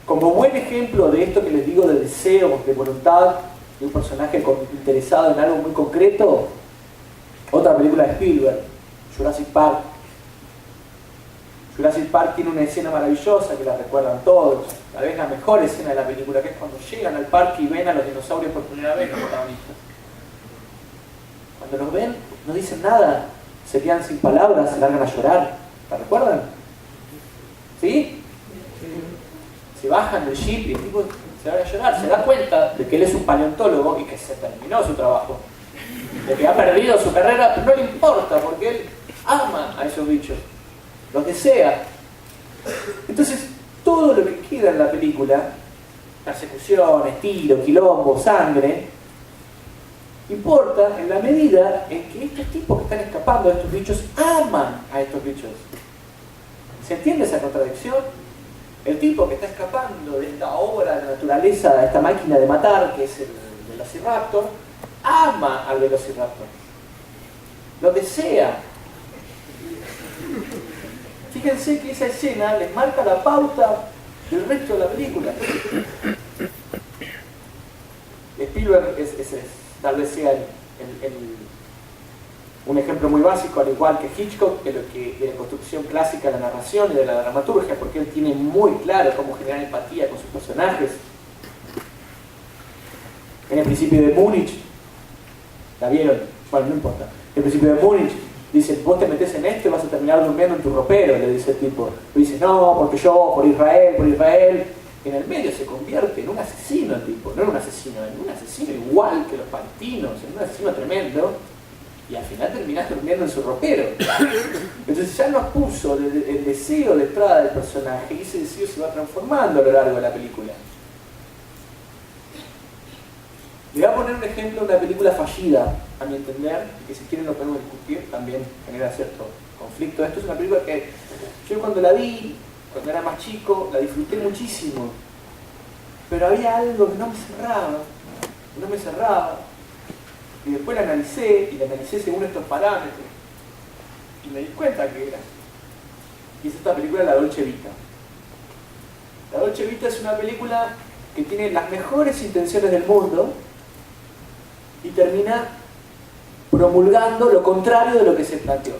Como buen ejemplo de esto que les digo de deseo, de voluntad, de un personaje interesado en algo muy concreto, otra película de Spielberg, Jurassic Park. Jurassic Park tiene una escena maravillosa que la recuerdan todos, tal vez la mejor escena de la película, que es cuando llegan al parque y ven a los dinosaurios por primera vez, los protagonistas. Cuando los ven, no dicen nada, se quedan sin palabras, se largan a llorar. ¿La recuerdan? ¿Sí? Se bajan del jeep y el tipo se va a llorar, se da cuenta de que él es un paleontólogo y que se terminó su trabajo, de que ha perdido su carrera, pero no le importa porque él ama a esos bichos, los desea. Entonces todo lo que queda en la película, persecuciones, tiros, quilombo, sangre, importa en la medida en que estos tipos que están escapando de estos bichos aman a estos bichos. ¿Se entiende esa contradicción? El tipo que está escapando de esta obra de la naturaleza, de esta máquina de matar, que es el Velociraptor, ama al Velociraptor. Lo desea. Fíjense que esa escena les marca la pauta del resto de la película. Spielberg tal vez sea un ejemplo muy básico, al igual que Hitchcock, de la construcción clásica de la narración y de la dramaturgia, porque él tiene muy claro cómo generar empatía con sus personajes. En El principio de Múnich, ¿la vieron? Bueno, no importa. En El principio de Múnich dice, vos te metés en esto y vas a terminar durmiendo en tu ropero, le dice el tipo. Y dice, no, porque yo, por Israel. En el medio se convierte en un asesino el tipo, no en un asesino igual que los palestinos, en un asesino tremendo. Y al final terminás durmiendo en su ropero. Entonces ya nos puso el deseo detrás del personaje, y ese deseo se va transformando a lo largo de la película. Le voy a poner un ejemplo de una película fallida, a mi entender, que si quieren lo podemos discutir, también genera cierto conflicto. Esto es una película que yo cuando la vi, cuando era más chico, la disfruté muchísimo, pero había algo que no me cerraba. Y después la analicé según estos parámetros, y me di cuenta que era. Y es esta película, La Dolce Vita. La Dolce Vita es una película que tiene las mejores intenciones del mundo y termina promulgando lo contrario de lo que se planteó.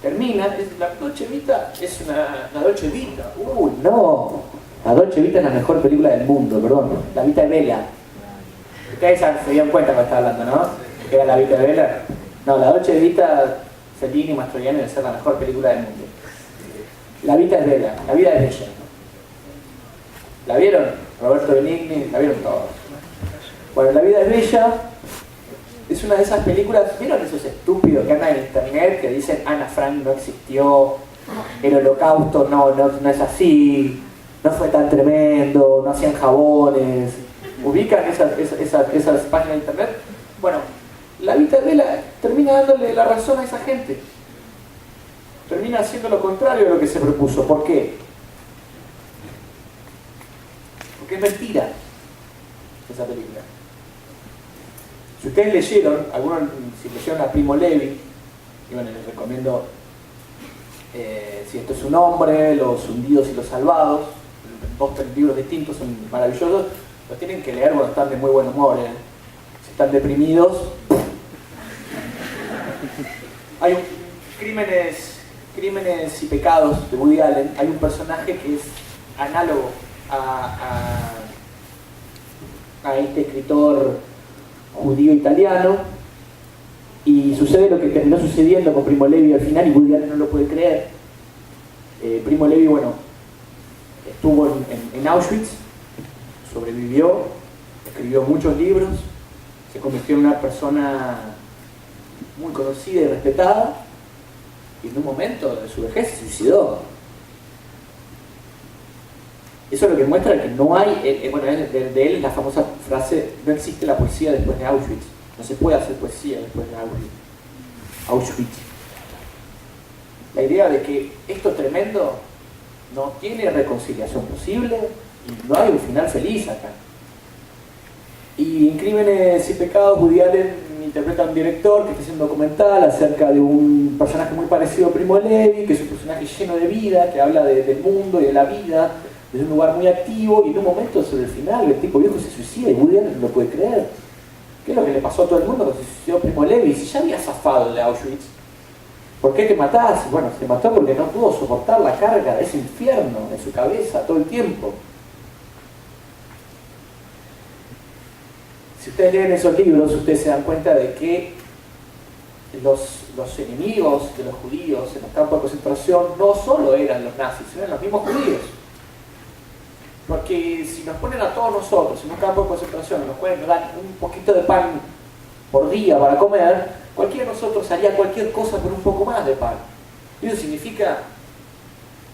La Dolce Vita es la Dolce Vita. No, la Dolce Vita es la mejor película del mundo, perdón. La Vita de Bella. Ustedes se dieron cuenta cuando estaba hablando, ¿no? Que era La Vita de Bella. No, la Dolce Vita, Fellini y Mastroianni debe ser la mejor película del mundo. La Vita es Bella, la vida es bella. ¿La vieron? Roberto Benigni, la vieron todos. Bueno, La vida es bella es una de esas películas. ¿Vieron esos estúpidos que andan en internet que dicen Ana Frank no existió, el holocausto no es así, no fue tan tremendo, no hacían jabones? ¿Ubican esas páginas de internet? Bueno, La Vita de Bella termina dándole la razón a esa gente. Termina haciendo lo contrario de lo que se propuso. ¿Por qué? Porque es mentira esa película. Si ustedes leyeron, si leyeron a Primo Levi, y bueno, les recomiendo Si esto es un hombre, Los hundidos y los salvados, dos libros distintos, son maravillosos, los tienen que leer cuando están de muy buen humor, si están deprimidos. Hay Crímenes y pecados de Woody Allen. Hay un personaje que es análogo a este escritor judío italiano, y sucede lo que terminó sucediendo con Primo Levi al final, y Woody Allen no lo puede creer. Primo Levi, bueno, estuvo en Auschwitz, sobrevivió, escribió muchos libros, se convirtió en una persona muy conocida y respetada, y en un momento de su vejez se suicidó. Eso es lo que muestra que no hay, bueno, de él es la famosa frase, no existe la poesía después de Auschwitz, no se puede hacer poesía después de Auschwitz. La idea de que esto tremendo no tiene reconciliación posible y no hay un final feliz acá. Y en Crímenes y pecados, Woody Allen interpreta a un director que está haciendo un documental acerca de un personaje muy parecido a Primo Levi, que es un personaje lleno de vida, que habla del mundo y de la vida, desde un lugar muy activo, y en un momento sobre el final el tipo viejo se suicida y Woody Allen no lo puede creer. ¿Qué es lo que le pasó a todo el mundo cuando se suicidó Primo Levi? Si ya había zafado de Auschwitz, ¿por qué te matás? Y bueno, se mató porque no pudo soportar la carga de ese infierno en su cabeza todo el tiempo. Si ustedes leen esos libros, ustedes se dan cuenta de que los enemigos de los judíos en los campos de concentración no solo eran los nazis, eran los mismos judíos. Porque si nos ponen a todos nosotros en un campo de concentración, nos dan un poquito de pan por día para comer, cualquiera de nosotros haría cualquier cosa por un poco más de pan. Y eso significa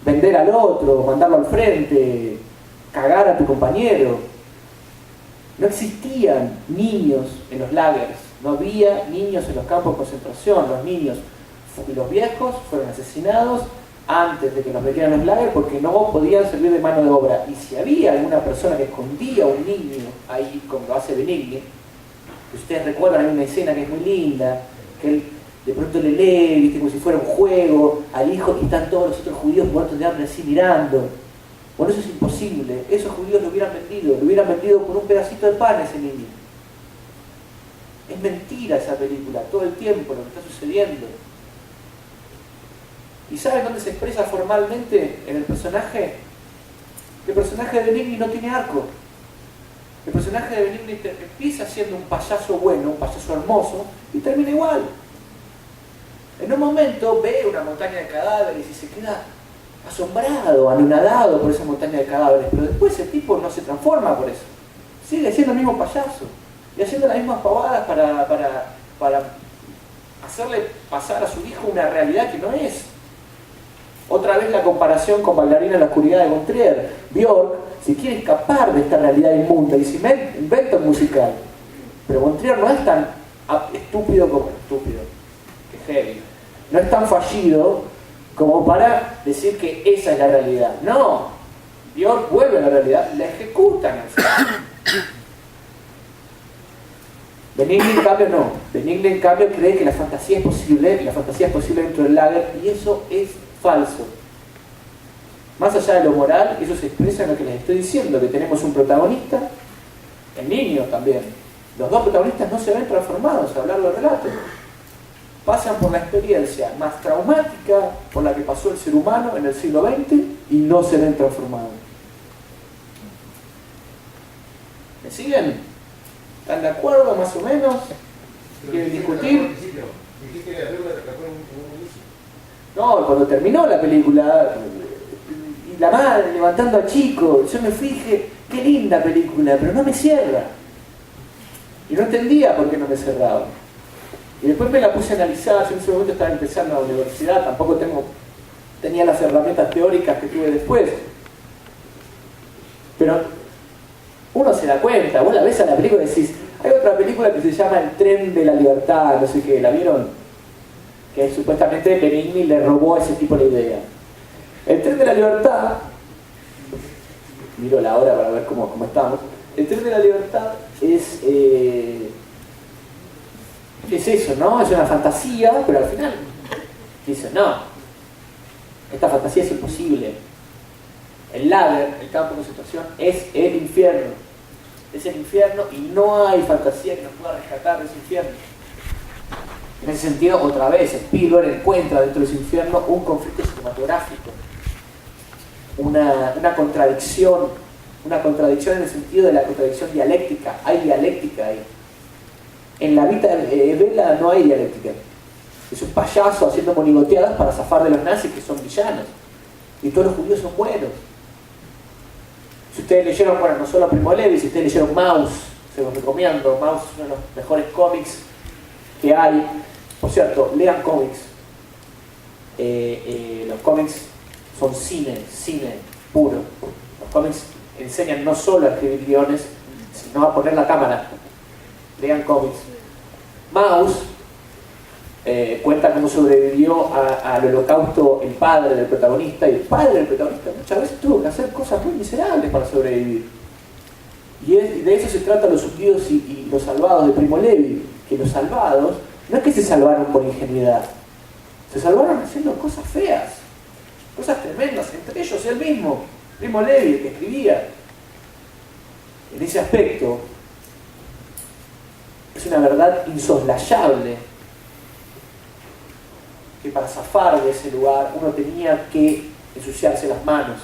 vender al otro, mandarlo al frente, cagar a tu compañero. No existían niños en los lagers, no había niños en los campos de concentración. Los niños y los viejos fueron asesinados antes de que los metieran en los lagers porque no podían servir de mano de obra. Y si había alguna persona que escondía a un niño ahí, como lo hace Benigni, que ustedes recuerdan, hay una escena que es muy linda, que él de pronto le lee, ¿viste? Como si fuera un juego al hijo, y están todos los otros judíos muertos de hambre así mirando. Bueno, eso es imposible. Esos judíos lo hubieran vendido por un pedacito de pan a ese niño. Es mentira esa película, todo el tiempo lo que está sucediendo. ¿Y saben dónde se expresa formalmente en el personaje? El personaje de Benigni no tiene arco. El personaje de Benigni empieza siendo un payaso bueno, un payaso hermoso, y termina igual. En un momento ve una montaña de cadáveres y se queda asombrado, anonadado por esa montaña de cadáveres, pero después el tipo no se transforma por eso. Sigue siendo el mismo payaso y haciendo las mismas pavadas para hacerle pasar a su hijo una realidad que no es. Otra vez la comparación con Bailarina en la oscuridad de Von Trier. Björk, si quiere escapar de esta realidad inmunda, y si inventa un musical, pero Von Trier no es tan estúpido, que heavy, no es tan fallido como para decir que esa es la realidad. No, Björk vuelve a la realidad, la ejecutan al final. Benigni en cambio no. Benigni en cambio cree que la fantasía es posible, y la fantasía es posible dentro del lager, y eso es falso. Más allá de lo moral, eso se expresa en lo que les estoy diciendo, que tenemos un protagonista, el niño también. Los dos protagonistas no se ven transformados a lo largo del relato. Pasan por la experiencia más traumática por la que pasó el ser humano en el siglo XX y no se ven transformados. ¿Me siguen? ¿Están de acuerdo más o menos? ¿Quieren discutir? No, cuando terminó la película, y la madre levantando al chico, yo me fijé, qué linda película, pero no me cierra. Y no entendía por qué no me cerraba. Y después me la puse a analizar. Yo en ese momento estaba empezando la universidad, tampoco tenía las herramientas teóricas que tuve después. Pero uno se da cuenta, vos la ves a la película y decís, hay otra película que se llama El tren de la libertad, no sé qué, ¿la vieron? Que supuestamente Benigni le robó a ese tipo la idea. El tren de la libertad, miro la hora para ver cómo estamos. El tren de la libertad es eso, ¿no? Es una fantasía, pero al final dice, no, esta fantasía es imposible. El lager, el campo de concentración, es el infierno. Es el infierno y no hay fantasía que nos pueda rescatar de ese infierno. En ese sentido, otra vez, Spielberg encuentra dentro de ese infierno un conflicto cinematográfico, una contradicción en el sentido de la contradicción dialéctica. Hay dialéctica ahí. En la vida de Bela no hay dialéctica. Es un payaso haciendo monigoteadas para zafar de los nazis, que son villanos, y todos los judíos son buenos. Si ustedes leyeron, bueno, no solo Primo Levi, si ustedes leyeron Maus, se los recomiendo. Maus es uno de los mejores cómics que hay. Por cierto, lean cómics. Los cómics son cine puro. Los cómics enseñan no solo a escribir guiones, sino a poner la cámara. Lean cómics. Maus cuenta cómo sobrevivió al holocausto el padre del protagonista, y el padre del protagonista muchas veces tuvo que hacer cosas muy miserables para sobrevivir. Y de eso se trata Los Hundidos y Los Salvados de Primo Levi, que los salvados no es que se salvaron por ingenuidad, se salvaron haciendo cosas feas, cosas tremendas, entre ellos él mismo. Primo Levi, el que escribía. En ese aspecto, es una verdad insoslayable que para zafar de ese lugar uno tenía que ensuciarse las manos.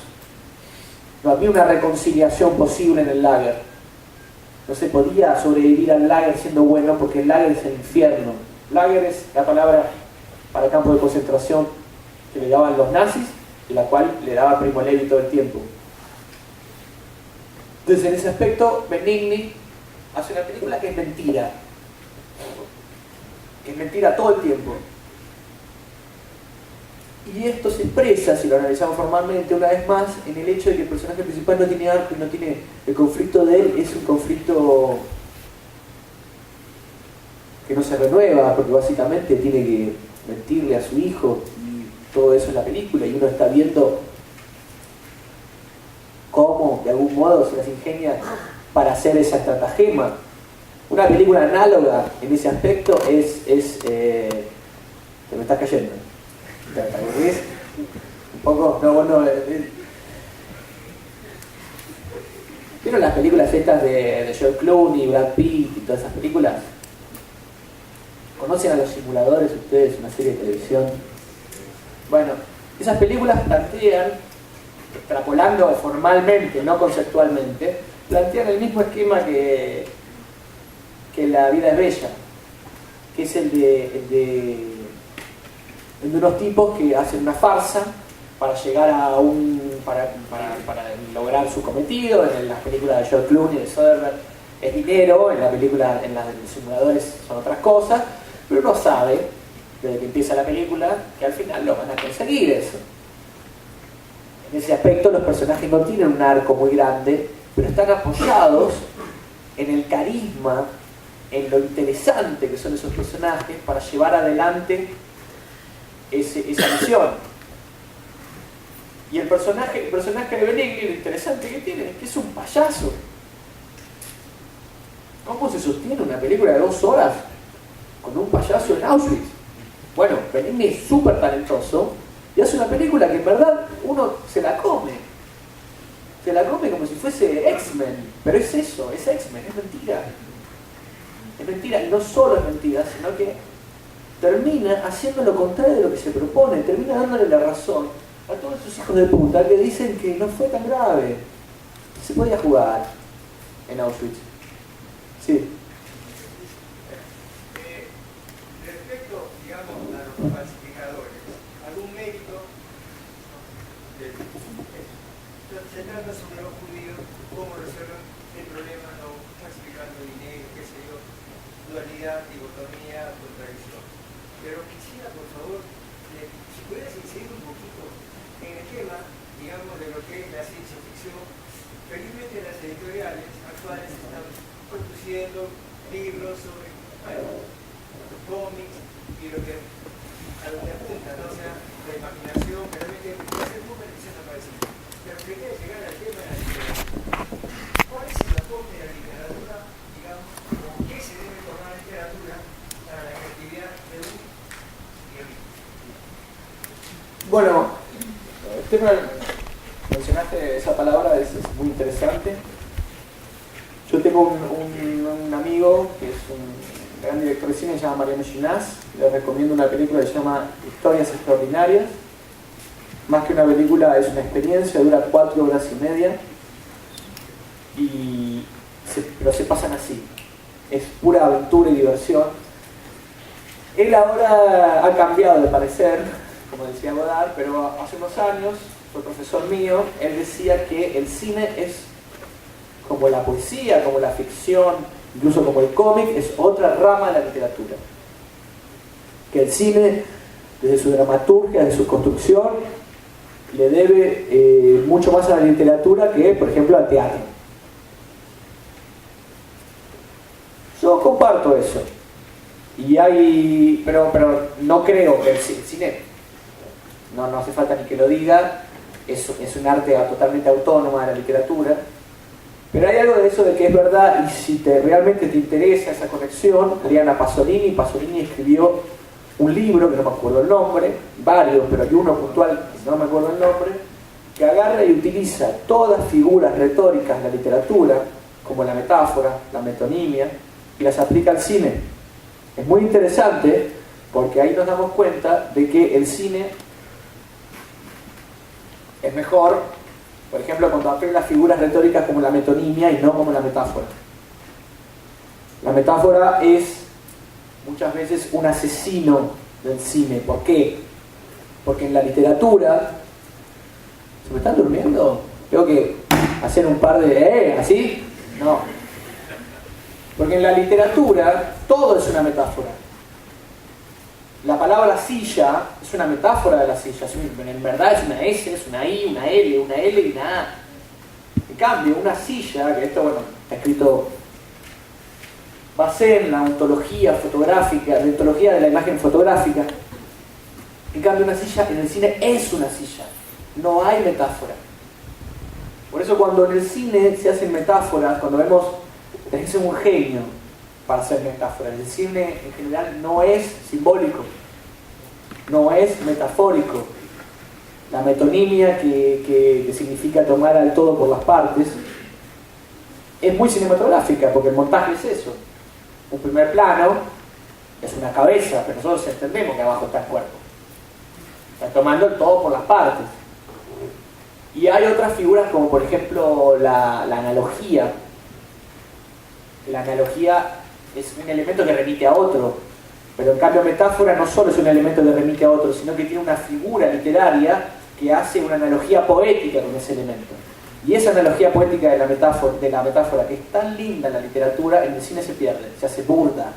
No había una reconciliación posible en el lager. No se podía sobrevivir al lager siendo bueno, porque el lager es el infierno. Lager es la palabra para el campo de concentración que le daban los nazis y la cual le daba Primo Levi todo el tiempo. Entonces, en ese aspecto, Benigni hace una película que es mentira. Que es mentira todo el tiempo. Y esto se expresa, si lo analizamos formalmente una vez más, en el hecho de que el personaje principal no tiene arco y no tiene... El conflicto de él es un conflicto que no se renueva, porque básicamente tiene que mentirle a su hijo y todo eso en la película, y uno está viendo cómo de algún modo se las ingenia para hacer esa estratagema. Una película análoga en ese aspecto es te me estás cayendo. ¿Es? Un poco, no, bueno, ¿vieron las películas estas de George Clooney, Brad Pitt y todas esas películas? ¿Conocen a Los Simuladores ustedes? Una serie de televisión. Bueno, esas películas plantean, extrapolando formalmente, no conceptualmente, plantean el mismo esquema que La vida es bella, que es el de unos tipos que hacen una farsa para llegar a para lograr su cometido. En las películas de George Clooney, de Soderbergh, es dinero, en las simuladores son otras cosas, pero uno sabe, desde que empieza la película, que al final lo van a conseguir eso. En ese aspecto los personajes no tienen un arco muy grande, pero están apoyados en el carisma, en lo interesante que son esos personajes para llevar adelante esa misión. Y el personaje de Benigni, lo interesante que tiene es que es un payaso. ¿Cómo se sostiene una película de 2 horas con un payaso en Auschwitz? Bueno, Benigni es súper talentoso y hace una película que en verdad uno se la come. Se la come como si fuese X-Men, pero es eso, es X-Men, es mentira. Es mentira, y no solo es mentira, sino que termina haciendo lo contrario de lo que se propone, termina dándole la razón a todos esos hijos de puta que dicen que no fue tan grave, que se podía jugar en Auschwitz. Sí. Respecto, digamos, a los falsificadores, algún mérito, se trata sobre los judíos, cómo resuelven el problema no falsificando dinero, qué sé yo, dualidad, dicotomía, contradicción. Pero quisiera, por favor, si pudieras incidir un poquito en el tema, digamos, de lo que es la ciencia ficción. Felizmente las editoriales actuales están produciendo libros sobre cómics y lo que a lo que apunta, ¿no? O sea, la imaginación, realmente puede ser muy beneficiosa para sí. Pero quería llegar al tema de la literatura. ¿Cuál es el aporte de la literatura, digamos, o qué se debe tomar la literatura para la creatividad de un guionista? Bueno, el tema, mencionaste esa palabra, es muy interesante. Yo tengo un amigo que es un gran director de cine, se llama Mariano Ginás. Le recomiendo una película que se llama Historias Extraordinarias. Más que una película, es una experiencia, dura 4 horas y media, pero se pasan así. Es pura aventura y diversión. Él ahora ha cambiado de parecer, como decía Godard, pero hace unos años, fue profesor mío, él decía que el cine es como la poesía, como la ficción, incluso como el cómic, es otra rama de la literatura. Que el cine, desde su dramaturgia, desde su construcción, le debe mucho más a la literatura que, por ejemplo, al teatro. Yo comparto eso. Pero no creo que el cine, no hace falta ni que lo diga, es un arte totalmente autónoma de la literatura. Pero hay algo de eso de que es verdad, y si realmente te interesa esa conexión, Adriana Pasolini escribió un libro, que no me acuerdo el nombre, varios, pero hay uno puntual, que no me acuerdo el nombre, que agarra y utiliza todas figuras retóricas de la literatura, como la metáfora, la metonimia, y las aplica al cine. Es muy interesante porque ahí nos damos cuenta de que el cine es mejor, por ejemplo, cuando aplica las figuras retóricas como la metonimia y no como la metáfora. La metáfora es muchas veces un asesino del cine. ¿Por qué? Porque en la literatura... ¿Se me están durmiendo? Tengo que hacer un par de... ¿Así? No. Porque en la literatura todo es una metáfora. La palabra silla es una metáfora de la silla. En verdad es una S, es una I, una L, una L y una A. En cambio, una silla, que esto, bueno, está escrito... basé en la ontología fotográfica, la ontología de la imagen fotográfica. En cambio, una silla en el cine es una silla. No hay metáfora. Por eso cuando en el cine se hacen metáforas, cuando vemos, tenés que ser un genio para hacer metáforas. El cine en general no es simbólico, no es metafórico. La metonimia, que significa tomar al todo por las partes, es muy cinematográfica, porque el montaje es eso. Un primer plano es una cabeza, pero nosotros entendemos que abajo está el cuerpo. Está tomando el todo por las partes. Y hay otras figuras como por ejemplo la analogía. La analogía es un elemento que remite a otro, pero en cambio metáfora no solo es un elemento que remite a otro, sino que tiene una figura literaria que hace una analogía poética con ese elemento. Y esa analogía poética de la metáfora, que es tan linda en la literatura, en el cine se pierde, se hace burda.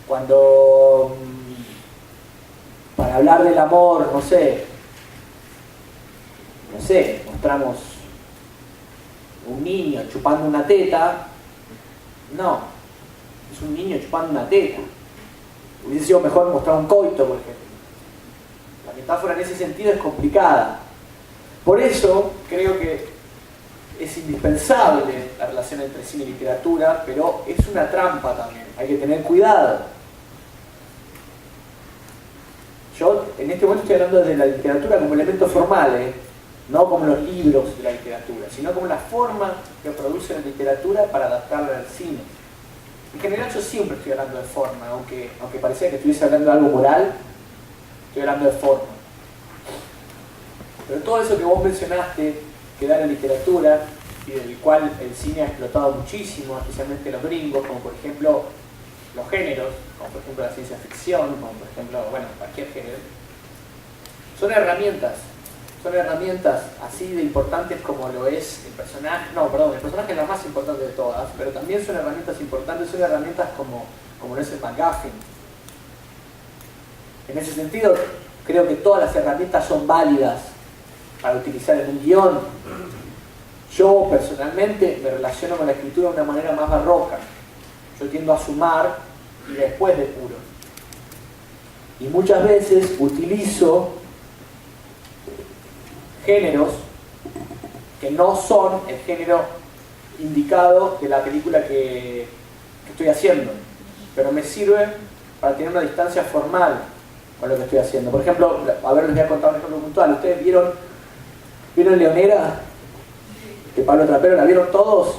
Cuando, para hablar del amor, no sé, mostramos un niño chupando una teta, no, es un niño chupando una teta. Hubiese sido mejor mostrar un coito, por ejemplo. La metáfora en ese sentido es complicada. Por eso creo que es indispensable la relación entre cine y literatura, pero es una trampa también, hay que tener cuidado. Yo en este momento estoy hablando de la literatura como elemento formal, no como los libros de la literatura, sino como la forma que produce la literatura para adaptarla al cine. En general yo siempre estoy hablando de forma, aunque parecía que estuviese hablando de algo moral, estoy hablando de forma. Pero todo eso que vos mencionaste, que da la literatura, y del cual el cine ha explotado muchísimo, especialmente los gringos, como por ejemplo los géneros, como por ejemplo la ciencia ficción, como por ejemplo, bueno, cualquier género, son herramientas así de importantes como lo es el personaje, el personaje es la más importante de todas, pero también son herramientas importantes, son herramientas como lo es el MacGuffin. En ese sentido, creo que todas las herramientas son válidas para utilizar en un guión. Yo personalmente me relaciono con la escritura de una manera más barroca. Yo tiendo a sumar y después depuro. Y muchas veces utilizo géneros que no son el género indicado de la película que estoy haciendo, pero me sirve para tener una distancia formal con lo que estoy haciendo. Por ejemplo, a ver, les voy a contar un ejemplo puntual. ¿Ustedes vieron Leonera? De Pablo Trapero, ¿la vieron todos?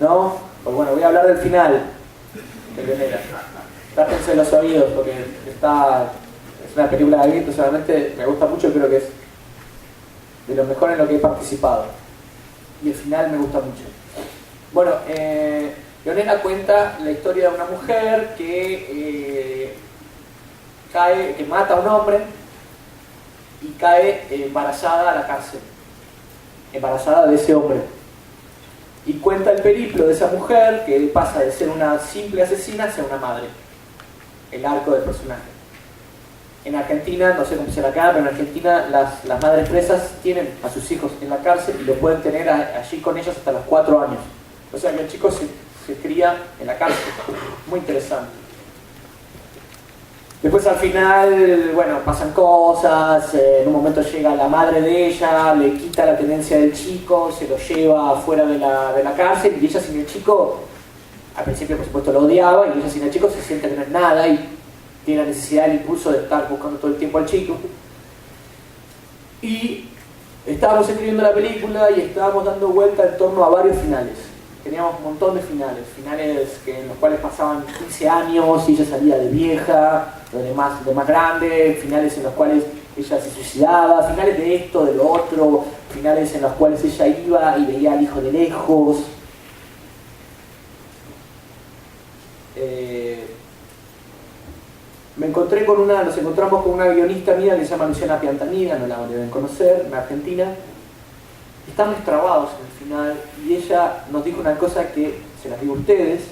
¿No? Pues bueno, voy a hablar del final de Leonera. Tápense los oídos porque es una película de grito, solamente me gusta mucho, creo que es de lo mejor en lo que he participado. Y el final me gusta mucho. Bueno, Leonera cuenta la historia de una mujer que mata a un hombre y cae embarazada a la cárcel. Embarazada de ese hombre. Y cuenta el periplo de esa mujer que pasa de ser una simple asesina a ser una madre. El arco del personaje. En Argentina, no sé cómo será acá, pero en Argentina las madres presas tienen a sus hijos en la cárcel y lo pueden tener allí con ellos hasta los 4 años. O sea que el chico se cría en la cárcel. Muy interesante. Después al final, bueno, pasan cosas, en un momento llega la madre de ella, le quita la tenencia del chico, se lo lleva afuera de la cárcel y ella sin el chico, al principio por supuesto lo odiaba, y ella sin el chico se siente que no es nada y tiene la necesidad, el impulso de estar buscando todo el tiempo al chico. Y estábamos escribiendo la película y estábamos dando vuelta en torno a varios finales. Teníamos un montón de finales, en los cuales pasaban 15 años y ella salía de vieja, de más grande, finales en los cuales ella se suicidaba, finales de esto, de lo otro, finales en los cuales ella iba y veía al hijo de lejos. Nos encontramos con una guionista mía que se llama Luciana Piantanida, no la deben conocer, una argentina. Estamos trabados en el final y ella nos dijo una cosa que se las digo a ustedes: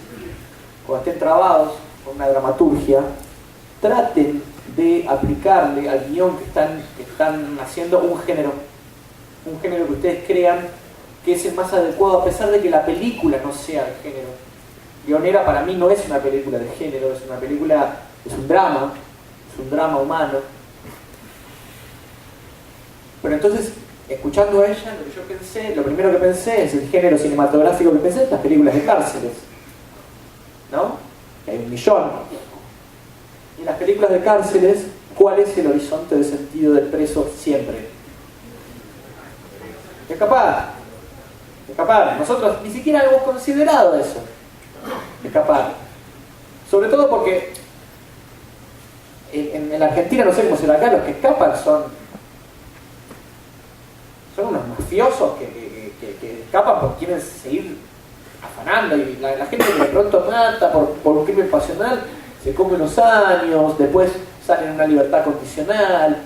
cuando estén trabados con una dramaturgia, traten de aplicarle al guión que están haciendo un género que ustedes crean que es el más adecuado, a pesar de que la película no sea de género. Guionera para mí no es una película de género, es un drama humano. Pero entonces, escuchando a ella, lo primero que pensé es el género cinematográfico que pensé, las películas de cárceles, ¿no? Hay 1 millón. Y en las películas de cárceles, ¿cuál es el horizonte de sentido del preso siempre? Escapar. Nosotros ni siquiera hemos considerado eso. Escapar. Sobre todo porque en la Argentina, no sé cómo será acá, los que escapan son unos mafiosos que escapan porque quieren seguir afanando, y la gente que de pronto mata por un crimen pasional se come unos años, después sale en una libertad condicional.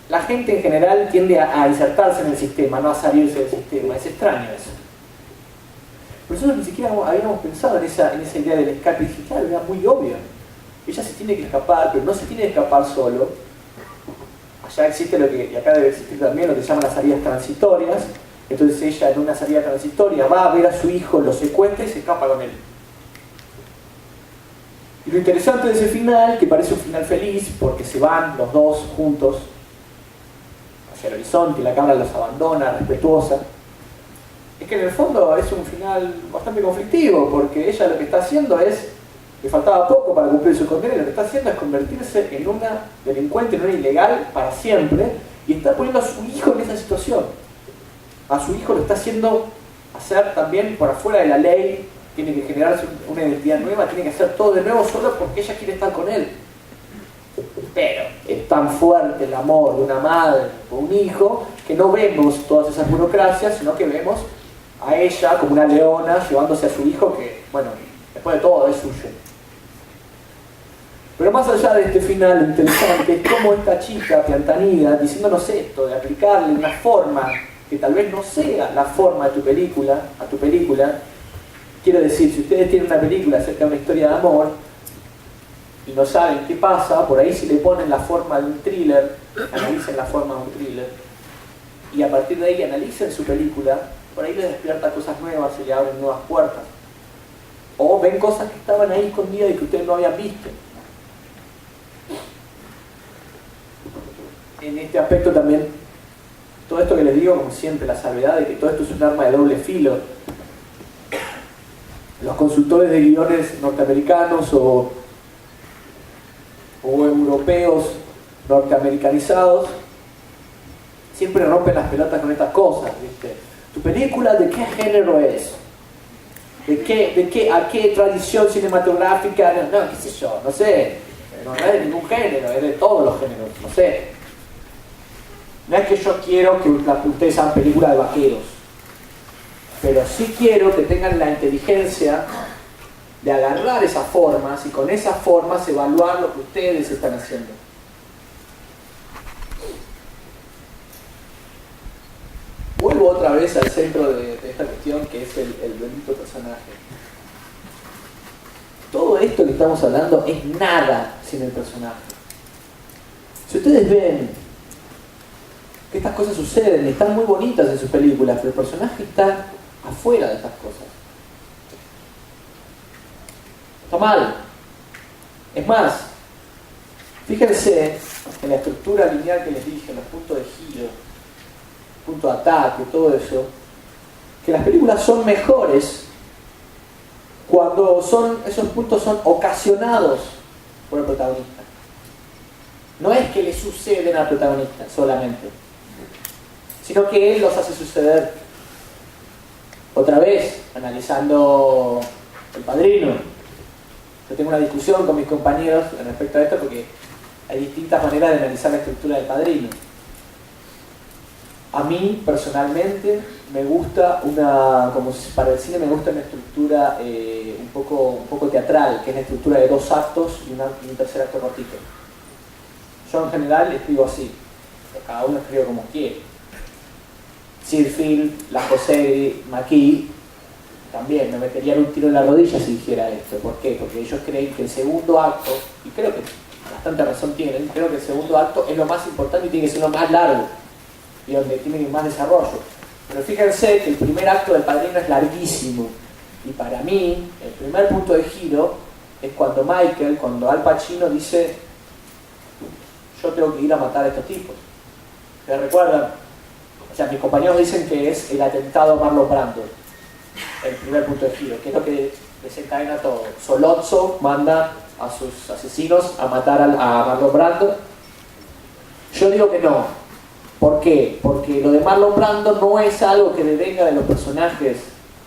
La gente en general tiende a insertarse en el sistema, no a salirse del sistema. Es extraño eso. Pero nosotros ni siquiera habíamos pensado en esa idea del escape. Y dije, claro, era muy obvio. Ella se tiene que escapar, pero no se tiene que escapar solo. Allá existe y acá debe existir también, lo que se llaman las salidas transitorias. Entonces ella, en una salida transitoria, va a ver a su hijo, lo secuestra y se escapa con él. Y lo interesante de ese final, que parece un final feliz, porque se van los dos juntos hacia el horizonte y la cámara los abandona, respetuosa, es que en el fondo es un final bastante conflictivo, porque ella lo que está haciendo le faltaba poco para cumplir su condena, y lo que está haciendo es convertirse en una delincuente, en una ilegal para siempre, y está poniendo a su hijo en esa situación. A su hijo lo está haciendo hacer también por afuera de la ley, tiene que generarse una identidad nueva, tiene que hacer todo de nuevo solo porque ella quiere estar con él. Pero es tan fuerte el amor de una madre o un hijo que no vemos todas esas burocracias, sino que vemos a ella como una leona llevándose a su hijo que, bueno, después de todo es suyo. Pero más allá de este final, lo interesante es cómo esta chica Piantanida, diciéndonos esto, de aplicarle una forma que tal vez no sea la forma de a tu película. Quiero decir, si ustedes tienen una película acerca de una historia de amor y no saben qué pasa, por ahí si le ponen la forma de un thriller, analicen la forma de un thriller, y a partir de ahí analicen su película, por ahí les despierta cosas nuevas y le abren nuevas puertas. O ven cosas que estaban ahí escondidas y que ustedes no habían visto. En este aspecto también, todo esto que les digo, como siempre, la salvedad de que todo esto es un arma de doble filo. Los consultores de guiones norteamericanos o europeos norteamericanizados siempre rompen las pelotas con estas cosas, ¿viste? ¿Tu película de qué género es? ¿A qué tradición cinematográfica? No, qué sé yo, no sé. No es de ningún género, es de todos los géneros, no sé. No es que yo quiero que ustedes hagan películas de vaqueros, pero sí quiero que tengan la inteligencia de agarrar esas formas y con esas formas evaluar lo que ustedes están haciendo. Vuelvo otra vez al centro de esta cuestión, que es el bendito personaje. Todo esto que estamos hablando es nada sin el personaje. Si ustedes ven que estas cosas suceden y están muy bonitas en sus películas, pero el personaje está afuera de estas cosas. Está mal. Es más, fíjense en la estructura lineal que les dije, en los puntos de giro, punto de ataque, todo eso, que las películas son mejores cuando esos puntos son ocasionados por el protagonista. No es que le suceden al protagonista solamente. sino que él los hace suceder. Otra vez, analizando El Padrino, yo tengo una discusión con mis compañeros respecto a esto porque hay distintas maneras de analizar la estructura del Padrino. A mí, personalmente, me gusta como para el cine me gusta una estructura un poco teatral, que es la estructura de 2 actos y un tercer acto cortito. Yo en general escribo así, pero cada uno escribe como quiere. Sirfield, Lajosegui, McKee, también me meterían un tiro en la rodilla si dijera esto. ¿Por qué? Porque ellos creen que el segundo acto, y creo que bastante razón tienen, creo que el segundo acto es lo más importante y tiene que ser lo más largo y donde tiene más desarrollo. Pero fíjense que el primer acto del Padrino es larguísimo y para mí el primer punto de giro es cuando Al Pacino dice: yo tengo que ir a matar a estos tipos. ¿Se recuerdan? O sea, mis compañeros dicen que es el atentado a Marlon Brando, el primer punto de giro, que es lo que desencadena todo. Sollozzo manda a sus asesinos a matar a Marlon Brando. Yo digo que no. ¿Por qué? Porque lo de Marlon Brando no es algo que devenga de los personajes,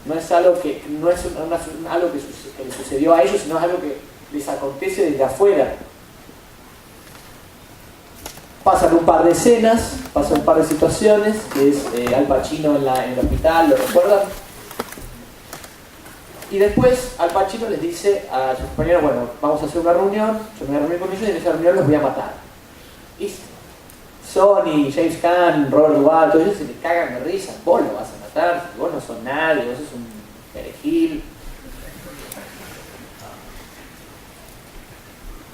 no es algo que le sucedió a ellos, sino es algo que les acontece desde afuera. Pasan un par de escenas, pasan un par de situaciones, que es Al Pacino en el hospital, ¿lo recuerdan? Y después Al Pacino les dice a sus compañeros: bueno, vamos a hacer una reunión, yo me voy a reunir con ellos y en esa reunión los voy a matar. Y Sony, James Caan, Robert Duvall, todos ellos se les cagan de risa. Vos lo vas a matar, vos no sos nadie, vos sos un perejil.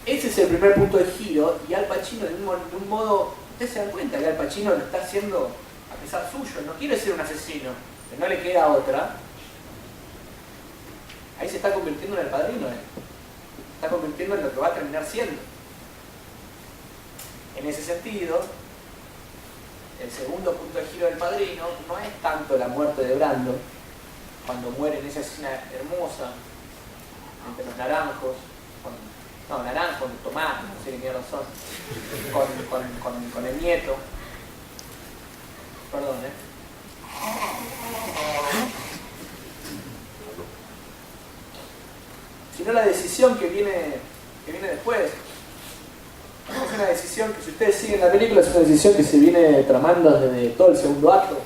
Ese es el primer punto de giro y Al Pacino de un modo, ustedes se dan cuenta que Al Pacino lo está haciendo a pesar suyo, no quiere ser un asesino, que no le queda otra. Ahí se está convirtiendo en el padrino, se está convirtiendo en lo que va a terminar siendo. En ese sentido, el segundo punto de giro del Padrino no es tanto la muerte de Brando, cuando muere en esa escena hermosa entre los naranjos, naranjos, tomate, no sé qué mierda son, con el nieto. Perdón, sino la decisión que viene después. Es una decisión que, si ustedes siguen la película, es una decisión que se viene tramando desde todo el segundo acto.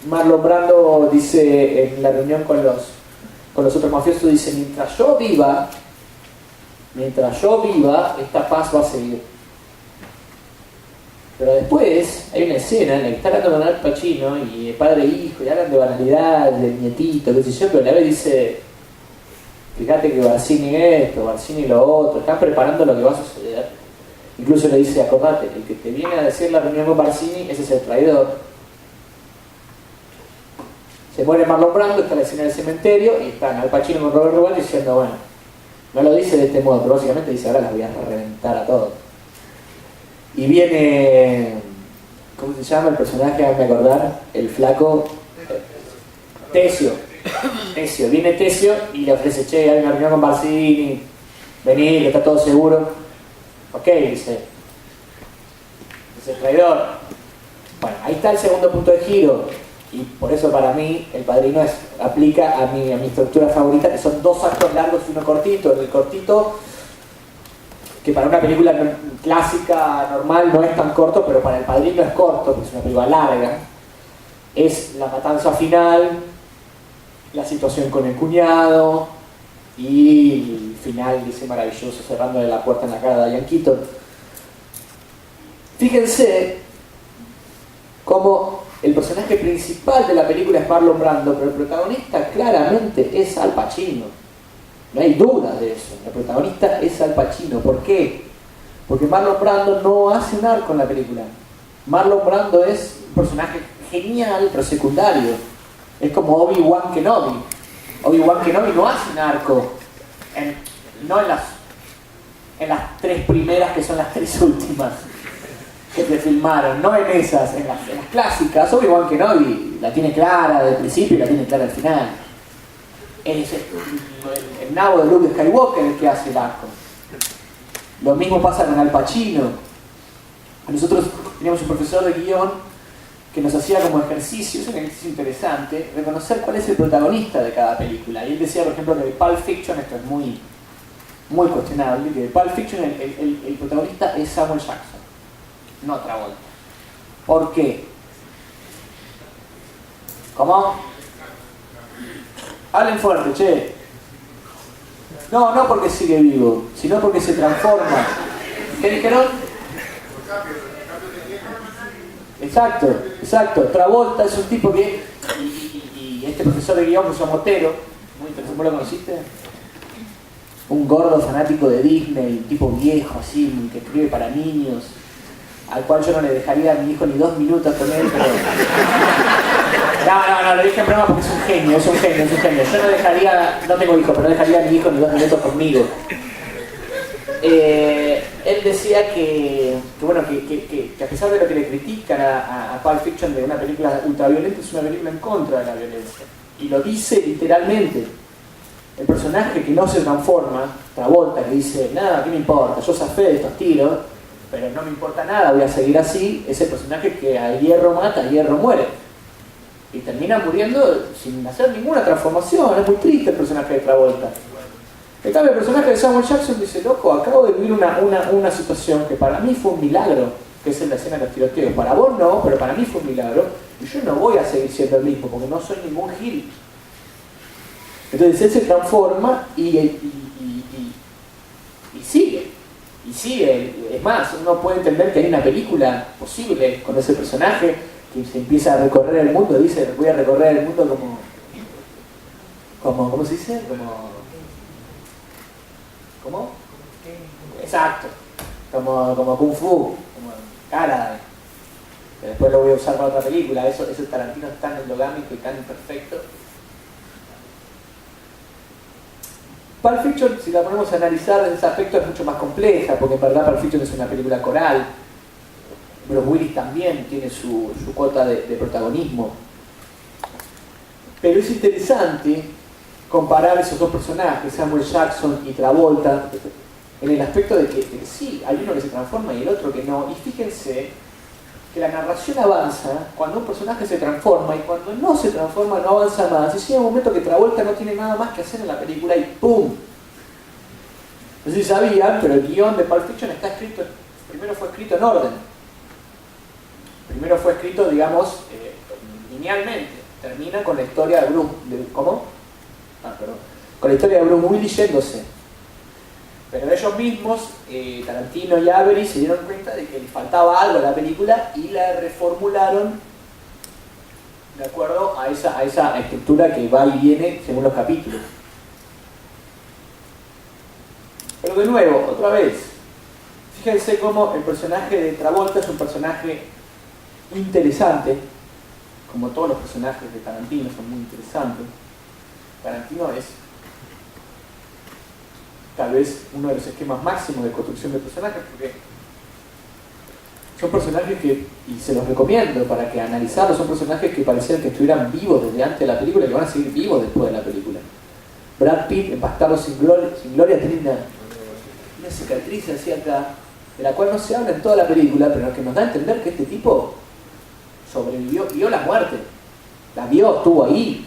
Marlon Brando dice en la reunión con los otros mafiosos, dice: mientras yo viva, esta paz va a seguir. Pero después hay una escena en la que está hablando con Al Pacino y el padre e hijo, y hablan de banalidades, del nietito, qué sé yo, pero a la vez dice: fíjate que Barcini esto, Barcini lo otro, están preparando lo que va a suceder. Incluso le dice: acordate, el que te viene a decir la reunión con Barcini, ese es el traidor. Se muere Marlon Brando, está la escena del cementerio y están Al Pacino con Robert Duvall diciendo: bueno, no lo dice de este modo, pero básicamente dice: ahora las voy a reventar a todos. Y viene, ¿cómo se llama el personaje? Háganme acordar, el flaco, Tesio, viene Tesio y le ofrece: che, hay una reunión con Barcini, vení, que está todo seguro. Ok, dice traidor. Bueno, ahí está el segundo punto de giro, y por eso para mí El Padrino aplica a mi estructura favorita, que son 2 actos largos y uno cortito. El cortito, que para una película clásica normal no es tan corto, pero para El Padrino es corto, porque es una película larga, es la matanza final, la situación con el cuñado y el final ese maravilloso cerrándole la puerta en la cara de Diane Keaton. Fíjense cómo el personaje principal de la película es Marlon Brando, pero el protagonista claramente es Al Pacino. No hay duda de eso. El protagonista es Al Pacino. ¿Por qué? Porque Marlon Brando no hace un arco en la película. Marlon Brando es un personaje genial, pero secundario. Es como Obi-Wan Kenobi. Obi-Wan Kenobi no hace un arco. No en las 3 primeras, que son las 3 últimas que se filmaron, no en esas, en las clásicas. Obi-Wan Kenobi la tiene clara del principio y la tiene clara al final. Es el nabo de Luke Skywalker el que hace el arco. Lo mismo pasa con Al Pacino. Nosotros teníamos un profesor de guión que nos hacía como ejercicio, es un ejercicio interesante, reconocer cuál es el protagonista de cada película. Y él decía, por ejemplo, que de Pulp Fiction, esto es muy cuestionable, que de Pulp Fiction el protagonista es Samuel Jackson, no Travolta. ¿Por qué? ¿Cómo? Hablen fuerte, che. No porque sigue vivo, sino porque se transforma. ¿Qué dijeron? Exacto. Travolta es un tipo que... Y este profesor de guión, que se llama Otero, muy interesante, ¿vos lo conociste? Un gordo fanático de Disney, un tipo viejo así, que escribe para niños, al cual yo no le dejaría a mi hijo ni 2 minutos con él, pero... No, lo dije en broma porque es un genio. Yo no dejaría, no tengo hijos, pero no dejaría a mi hijo ni 2 minutos conmigo. Él decía que a pesar de lo que le critican a Pulp Fiction de una película ultraviolenta, es una película en contra de la violencia. Y lo dice literalmente. El personaje que no se transforma, Travolta, que dice, nada, ¿qué me importa? Yo zafé de estos tiros, pero no me importa nada, voy a seguir así. Es el personaje que a hierro mata, a hierro muere. Y termina muriendo sin hacer ninguna transformación. Es muy triste el personaje de Travolta. En cambio, el personaje de Samuel Jackson dice, loco, acabo de vivir una situación que para mí fue un milagro, que es en la escena de los tiroteos. Para vos no, pero para mí fue un milagro. Y yo no voy a seguir siendo el mismo, porque no soy ningún gil. Entonces él se transforma y sigue. Y sigue. Es más, uno puede entender que hay una película posible con ese personaje que se empieza a recorrer el mundo. Dice, voy a recorrer el mundo como ¿cómo se dice? ¿Cómo? Exacto. Como Kung Fu, como Karate. Que después lo voy a usar para otra película. Eso Tarantino es tan endogámico y tan imperfecto. Pulp Fiction, si la ponemos a analizar en ese aspecto, es mucho más compleja, porque en verdad Pulp Fiction es una película coral. Bruce Willis también tiene su cuota de protagonismo. Pero es interesante comparar esos dos personajes, Samuel Jackson y Travolta, en el aspecto de que sí, hay uno que se transforma y el otro que no. Y fíjense que la narración avanza cuando un personaje se transforma, y cuando no se transforma no avanza más. Y llega un momento que Travolta no tiene nada más que hacer en la película y ¡pum! No sé si sabían, pero el guión de Pulp Fiction está escrito, primero fue escrito en orden. Primero fue escrito, digamos, linealmente. Termina con la historia de Bruce... ¿Cómo? Con la historia de Bruce Willis yéndose. Pero ellos mismos, Tarantino y Avery, se dieron cuenta de que les faltaba algo a la película y la reformularon de acuerdo a esa estructura que va y viene según los capítulos. Pero de nuevo, otra vez, fíjense cómo el personaje de Travolta es un personaje interesante, como todos los personajes de Tarantino son muy interesantes. Tarantino es tal vez uno de los esquemas máximos de construcción de personajes, porque son personajes que, y se los recomiendo para que analizarlos, son personajes que parecían que estuvieran vivos desde antes de la película y que van a seguir vivos después de la película. Brad Pitt en Bastardos sin Gloria tiene una cicatriz así acá, de la cual no se habla en toda la película, pero que nos da a entender que este tipo sobrevivió, vio la muerte, la vio, estuvo ahí.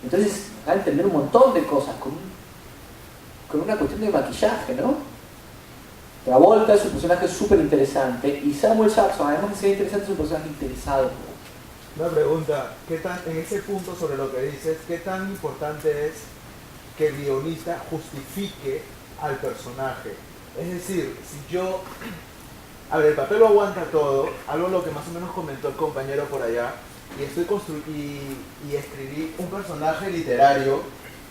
Entonces da a entender un montón de cosas con una cuestión de maquillaje, ¿no? Travolta es un personaje súper interesante y Samuel Jackson, además de ser interesante, es un personaje interesado. Una pregunta, en ese punto sobre lo que dices, ¿qué tan importante es que el guionista justifique al personaje? Es decir, si yo... A ver, el papel lo aguanta todo, algo lo que más o menos comentó el compañero por allá, y escribí un personaje literario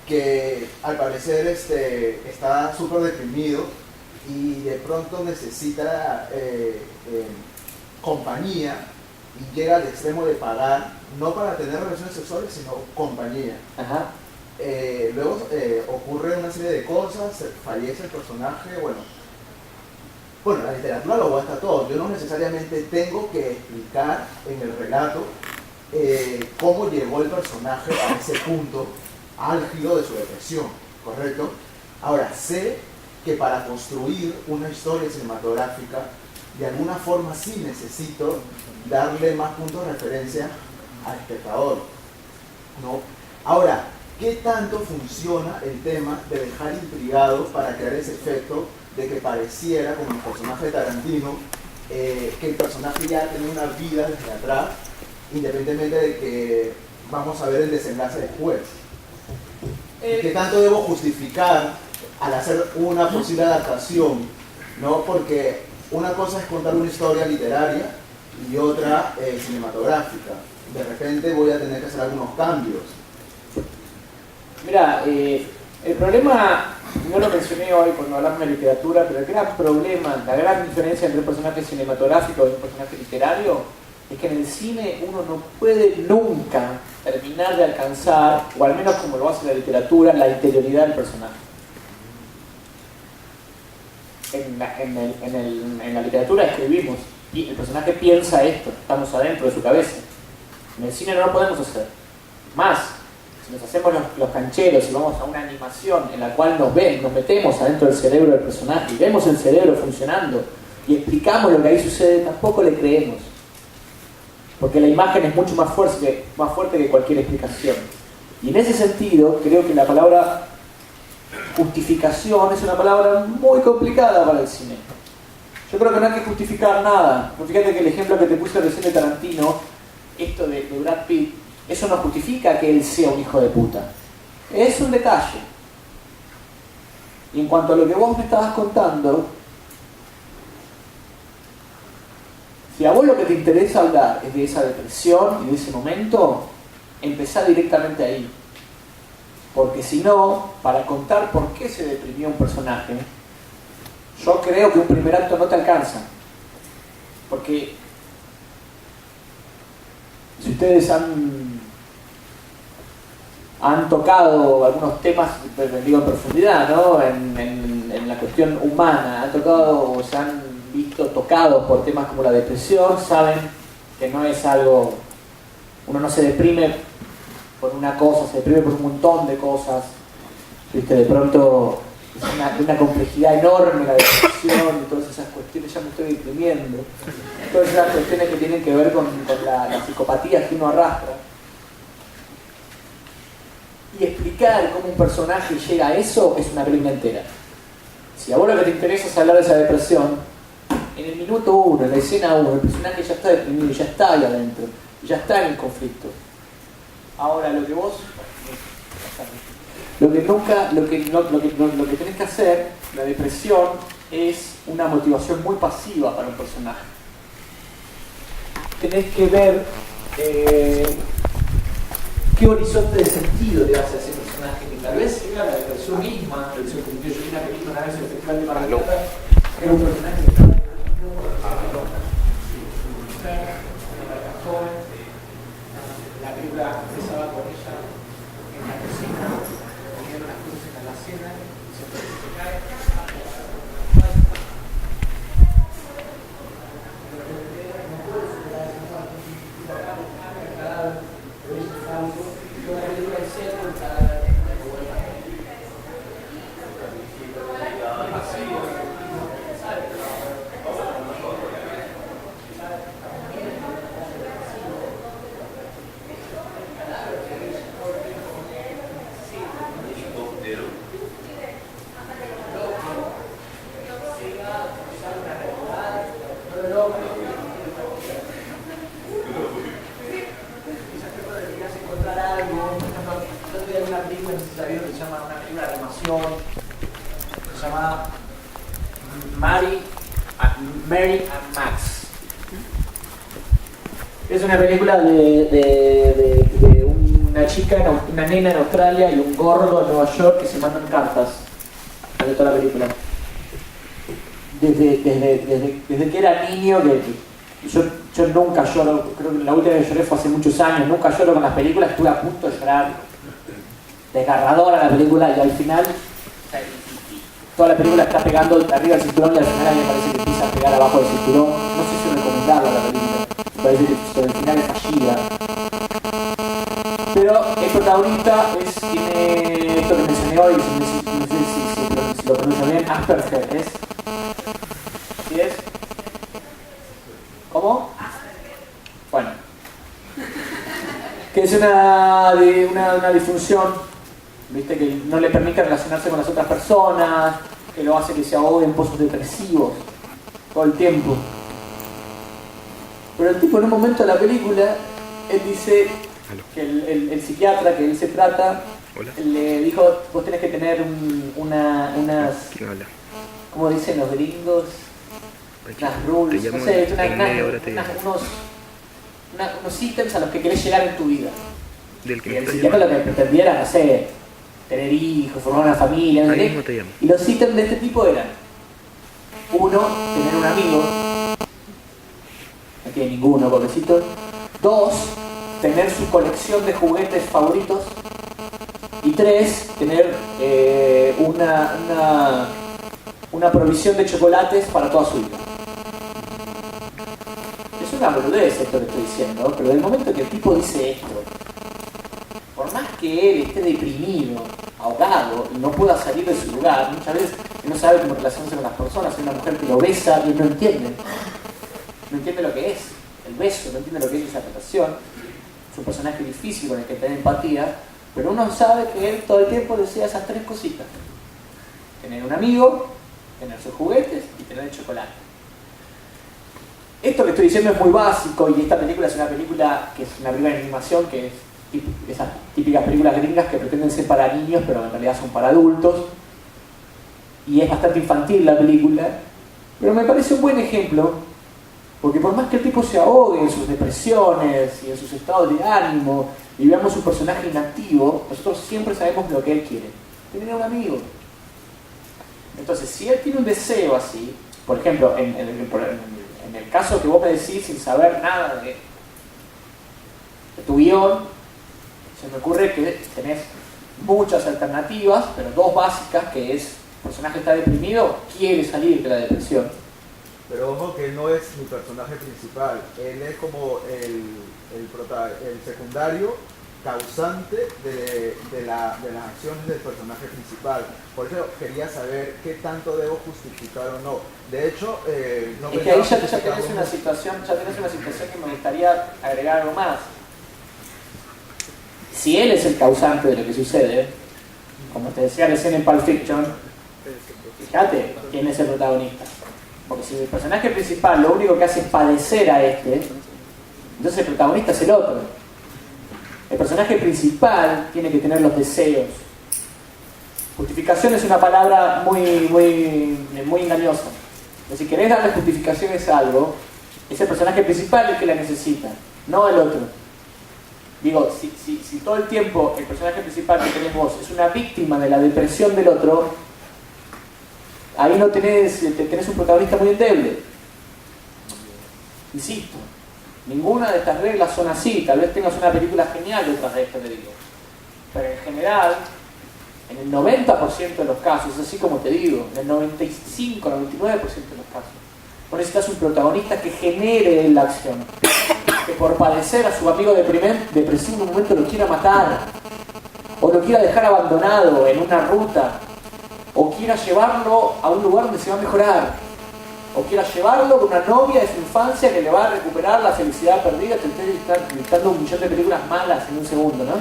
que al parecer está súper deprimido y de pronto necesita compañía y llega al extremo de pagar, no para tener relaciones sexuales, sino compañía. Ajá. Luego ocurre una serie de cosas, fallece el personaje, bueno, la literatura lo aguanta todo. Yo no necesariamente tengo que explicar en el relato cómo llegó el personaje a ese punto álgido de su depresión, ¿correcto? Ahora, sé que para construir una historia cinematográfica de alguna forma sí necesito darle más puntos de referencia al espectador, ¿no? Ahora, ¿qué tanto funciona el tema de dejar intrigado para crear ese efecto de que pareciera, como el personaje de Tarantino, que el personaje ya tiene una vida desde atrás, independientemente de que vamos a ver el desenlace después? ¿Qué tanto debo justificar al hacer una posible adaptación? ¿No? Porque una cosa es contar una historia literaria y otra cinematográfica. De repente voy a tener que hacer algunos cambios. Mira, el problema, no lo mencioné hoy cuando hablamos de literatura, pero el gran problema, la gran diferencia entre un personaje cinematográfico y un personaje literario es que en el cine uno no puede nunca terminar de alcanzar, o al menos como lo hace la literatura, la interioridad del personaje. En la literatura escribimos y el personaje piensa esto, estamos adentro de su cabeza. En el cine no lo podemos hacer. Más, si nos hacemos los cancheros y vamos a una animación en la cual nos metemos adentro del cerebro del personaje y vemos el cerebro funcionando y explicamos lo que ahí sucede, tampoco le creemos. Porque la imagen es mucho más fuerte que cualquier explicación. Y en ese sentido, creo que la palabra justificación es una palabra muy complicada para el cine. Yo creo que no hay que justificar nada. Fíjate que el ejemplo que te puse recién de Tarantino, esto de Brad Pitt, eso no justifica que él sea un hijo de puta. Es un detalle. Y en cuanto a lo que vos me estabas contando, si a vos lo que te interesa hablar es de esa depresión y de ese momento, empezá directamente ahí. Porque si no, para contar por qué se deprimió un personaje, yo creo que un primer acto no te alcanza. Porque si ustedes han tocado algunos temas, digo en profundidad, ¿no? En la cuestión humana, han tocado o se han visto tocados por temas como la depresión, saben que no es algo, uno no se deprime por una cosa, se deprime por un montón de cosas, ¿viste? De pronto es una complejidad enorme la depresión y todas esas cuestiones, ya me estoy deprimiendo, todas esas cuestiones que tienen que ver con la psicopatía que uno arrastra. Y explicar cómo un personaje llega a eso es una película entera. Si a vos lo que te interesa es hablar de esa depresión, en el minuto 1, en la escena 1, el personaje ya está deprimido, ya está ahí adentro, ya está en el conflicto. Ahora, lo que vos, lo que tenés que hacer, la depresión, es una motivación muy pasiva para un personaje. Tenés que ver qué horizonte de sentido le das a ese personaje, que tal vez sea la depresión misma. Yo vi una película una vez en el Festival de Mar del Plata, que era un personaje que estaba deprimido por la joven. La película empezaba con ella en la cocina, poniendo las cosas en la alacena, se cae. Mary and Max. Es una película de una chica, una nena en Australia y un gordo en Nueva York que se mandan cartas de toda la película. Desde que era niño, yo nunca lloro, creo que la última vez que lloré fue hace muchos años, nunca lloro con las películas, estuve a punto de llorar, desgarradora la película, y al final toda la película está pegando arriba del cinturón y al final a mí me parece que empieza a pegar abajo del cinturón. No sé si recomendarla la película, me parece que sobre el final es fallida. Pero el protagonista tiene esto que mencioné hoy, no sé si lo pronuncio bien, Asperger, ¿es? ¿Sí es? ¿Cómo? Bueno. Que es una disfunción, ¿viste? Que no le permite relacionarse con las otras personas, que lo hace que se ahogue en pozos depresivos todo el tiempo. Pero el tipo en un momento de la película, él dice que el psiquiatra que él se trata, le dijo, vos tenés que tener unas, ¿cómo dicen los gringos? Unas rules, no sé, unos ítems a los que querés llegar en tu vida. Y el psiquiatra lo que pretendía era, no sé, tener hijos, formar una familia, no sé. Y los ítems de este tipo eran: 1, tener un amigo. No tiene ninguno, pobrecito. 2, tener su colección de juguetes favoritos. Y 3, tener una provisión de chocolates para toda su vida. Es una boludez esto que estoy diciendo, pero del momento que el tipo dice esto, por más que él esté deprimido, ahogado y no pueda salir de su lugar, muchas veces él no sabe cómo relacionarse con las personas. Hay una mujer que lo besa y él no entiende lo que es el beso, no entiende lo que es esa relación. Es un personaje difícil con el que tener empatía, pero uno sabe que él todo el tiempo desea esas 3 cositas: tener un amigo, tener sus juguetes y tener el chocolate. Esto que estoy diciendo es muy básico, y esta película es una película de animación, que es esas típicas películas gringas que pretenden ser para niños pero en realidad son para adultos, y es bastante infantil la película, pero me parece un buen ejemplo, porque por más que el tipo se ahogue en sus depresiones y en sus estados de ánimo y veamos un personaje inactivo, nosotros siempre sabemos lo que él quiere: tener un amigo. Entonces, si él tiene un deseo así, por ejemplo, en el caso que vos me decís sin saber nada de tu guión, se me ocurre que tenés muchas alternativas, pero 2 básicas, que es: el personaje está deprimido, quiere salir de la depresión. Pero ojo que no es mi personaje principal, él es como el secundario causante de las acciones del personaje principal. Por eso quería saber qué tanto debo justificar o no. De hecho, no es que ahí ya tenés una situación que me gustaría agregar algo más. Si él es el causante de lo que sucede, como te decía recién en Pulp Fiction, fíjate quién es el protagonista. Porque si el personaje principal lo único que hace es padecer a este, entonces el protagonista es el otro. El personaje principal tiene que tener los deseos. Justificación es una palabra muy engañosa. Pero si querés darle justificaciones a algo, es el personaje principal el que la necesita, no el otro. Digo, si todo el tiempo el personaje principal que tenés vos es una víctima de la depresión del otro, ahí no tenés un protagonista muy endeble. Insisto, ninguna de estas reglas son así. Tal vez tengas una película genial detrás de esto, te digo. Pero en general, en el 90% de los casos, así como te digo, en el 95-99% de los casos, vos necesitas un protagonista que genere la acción, que por padecer a su amigo depresivo en un momento lo quiera matar, o lo quiera dejar abandonado en una ruta, o quiera llevarlo a un lugar donde se va a mejorar, o quiera llevarlo con una novia de su infancia que le va a recuperar la felicidad perdida. Te estoy gritando un millón de películas malas en un segundo, ¿no?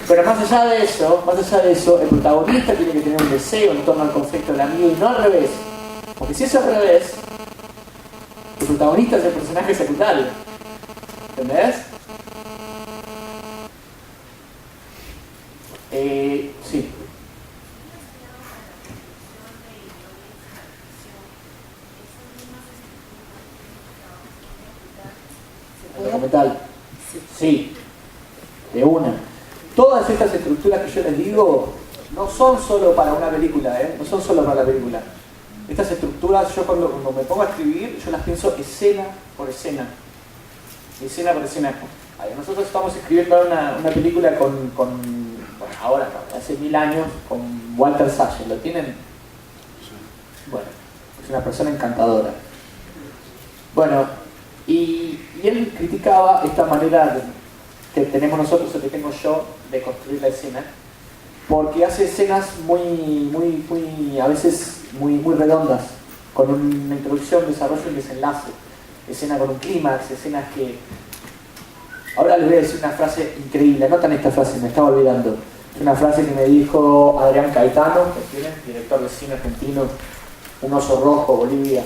Pero más allá de eso, el protagonista tiene que tener un deseo en torno al conflicto del amigo, y no al revés. Porque si es al revés, el protagonista es el personaje secundario. ¿Entendés? Sí. ¿El documental? Sí, de una. Todas estas estructuras que yo les digo no son solo para una película, no son solo para la película. Estas estructuras, yo cuando me pongo a escribir, yo las pienso escena por escena. Escena por escena. Nosotros estamos escribiendo una película bueno, ahora no, hace 1000 años, con Walter Sage. ¿Lo tienen? Bueno, es una persona encantadora. Bueno, y él criticaba esta manera que tenemos nosotros, o que tengo yo, de construir la escena, porque hace escenas a veces muy redondas, con una introducción, desarrollo y desenlace. escenas con un clímax, escenas que... Ahora les voy a decir una frase increíble, anotan esta frase, me estaba olvidando. Es una frase que me dijo Adrián Caetano, director de cine argentino, Un oso rojo, Bolivia.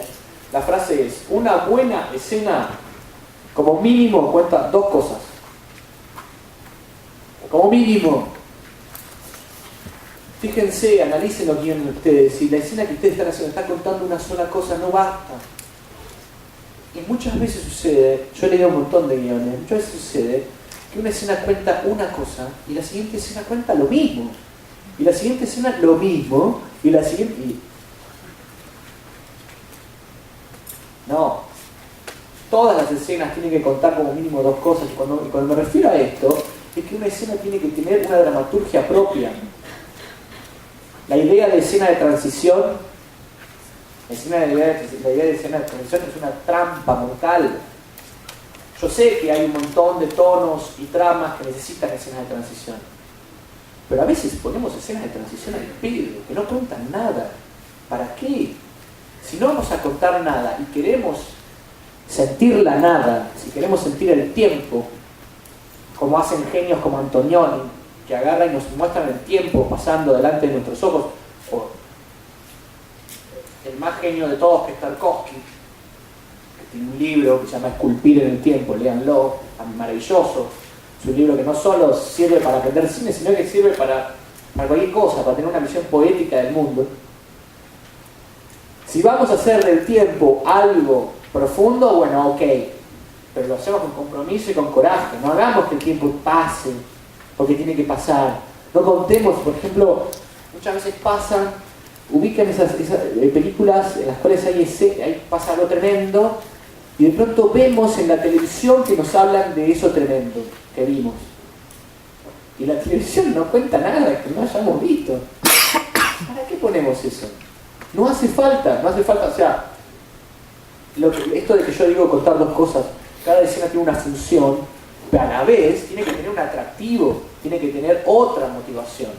La frase es: una buena escena como mínimo cuenta dos cosas. Como mínimo. Fíjense, analicen los guiones de ustedes. Si la escena que ustedes están haciendo está contando una sola cosa, no basta. Y muchas veces sucede, yo he leído un montón de guiones, muchas veces sucede que una escena cuenta una cosa y la siguiente escena cuenta lo mismo. Y la siguiente escena lo mismo y la siguiente... No. Todas las escenas tienen que contar como mínimo dos cosas. Y cuando me refiero a esto, es que una escena tiene que tener una dramaturgia propia. La idea de escena de transición, la idea de escena de transición es una trampa mortal. Yo sé que hay un montón de tonos y tramas que necesitan escenas de transición. Pero a veces ponemos escenas de transición al pedo, que no cuentan nada. ¿Para qué? Si no vamos a contar nada y queremos sentir la nada, si queremos sentir el tiempo, como hacen genios como Antonioni, que agarran y nos muestran el tiempo pasando delante de nuestros ojos, o el más genio de todos, que es Tarkovsky, que tiene un libro que se llama Esculpir en el tiempo, léanlo, maravilloso. Es un libro que no solo sirve para aprender cine, sino que sirve para cualquier cosa, para tener una visión poética del mundo. Si vamos a hacer del tiempo algo profundo, bueno, ok, pero lo hacemos con compromiso y con coraje. No hagamos que el tiempo pase porque tiene que pasar. No contemos, por ejemplo, muchas veces pasan, ubican esas películas en las cuales ahí pasa algo tremendo y de pronto vemos en la televisión que nos hablan de eso tremendo que vimos. Y la televisión no cuenta nada que no hayamos visto. ¿Para qué ponemos eso? No hace falta, o sea, esto de que yo digo contar dos cosas, cada escena tiene una función, pero a la vez tiene que tener un atractivo, tiene que tener otra motivación.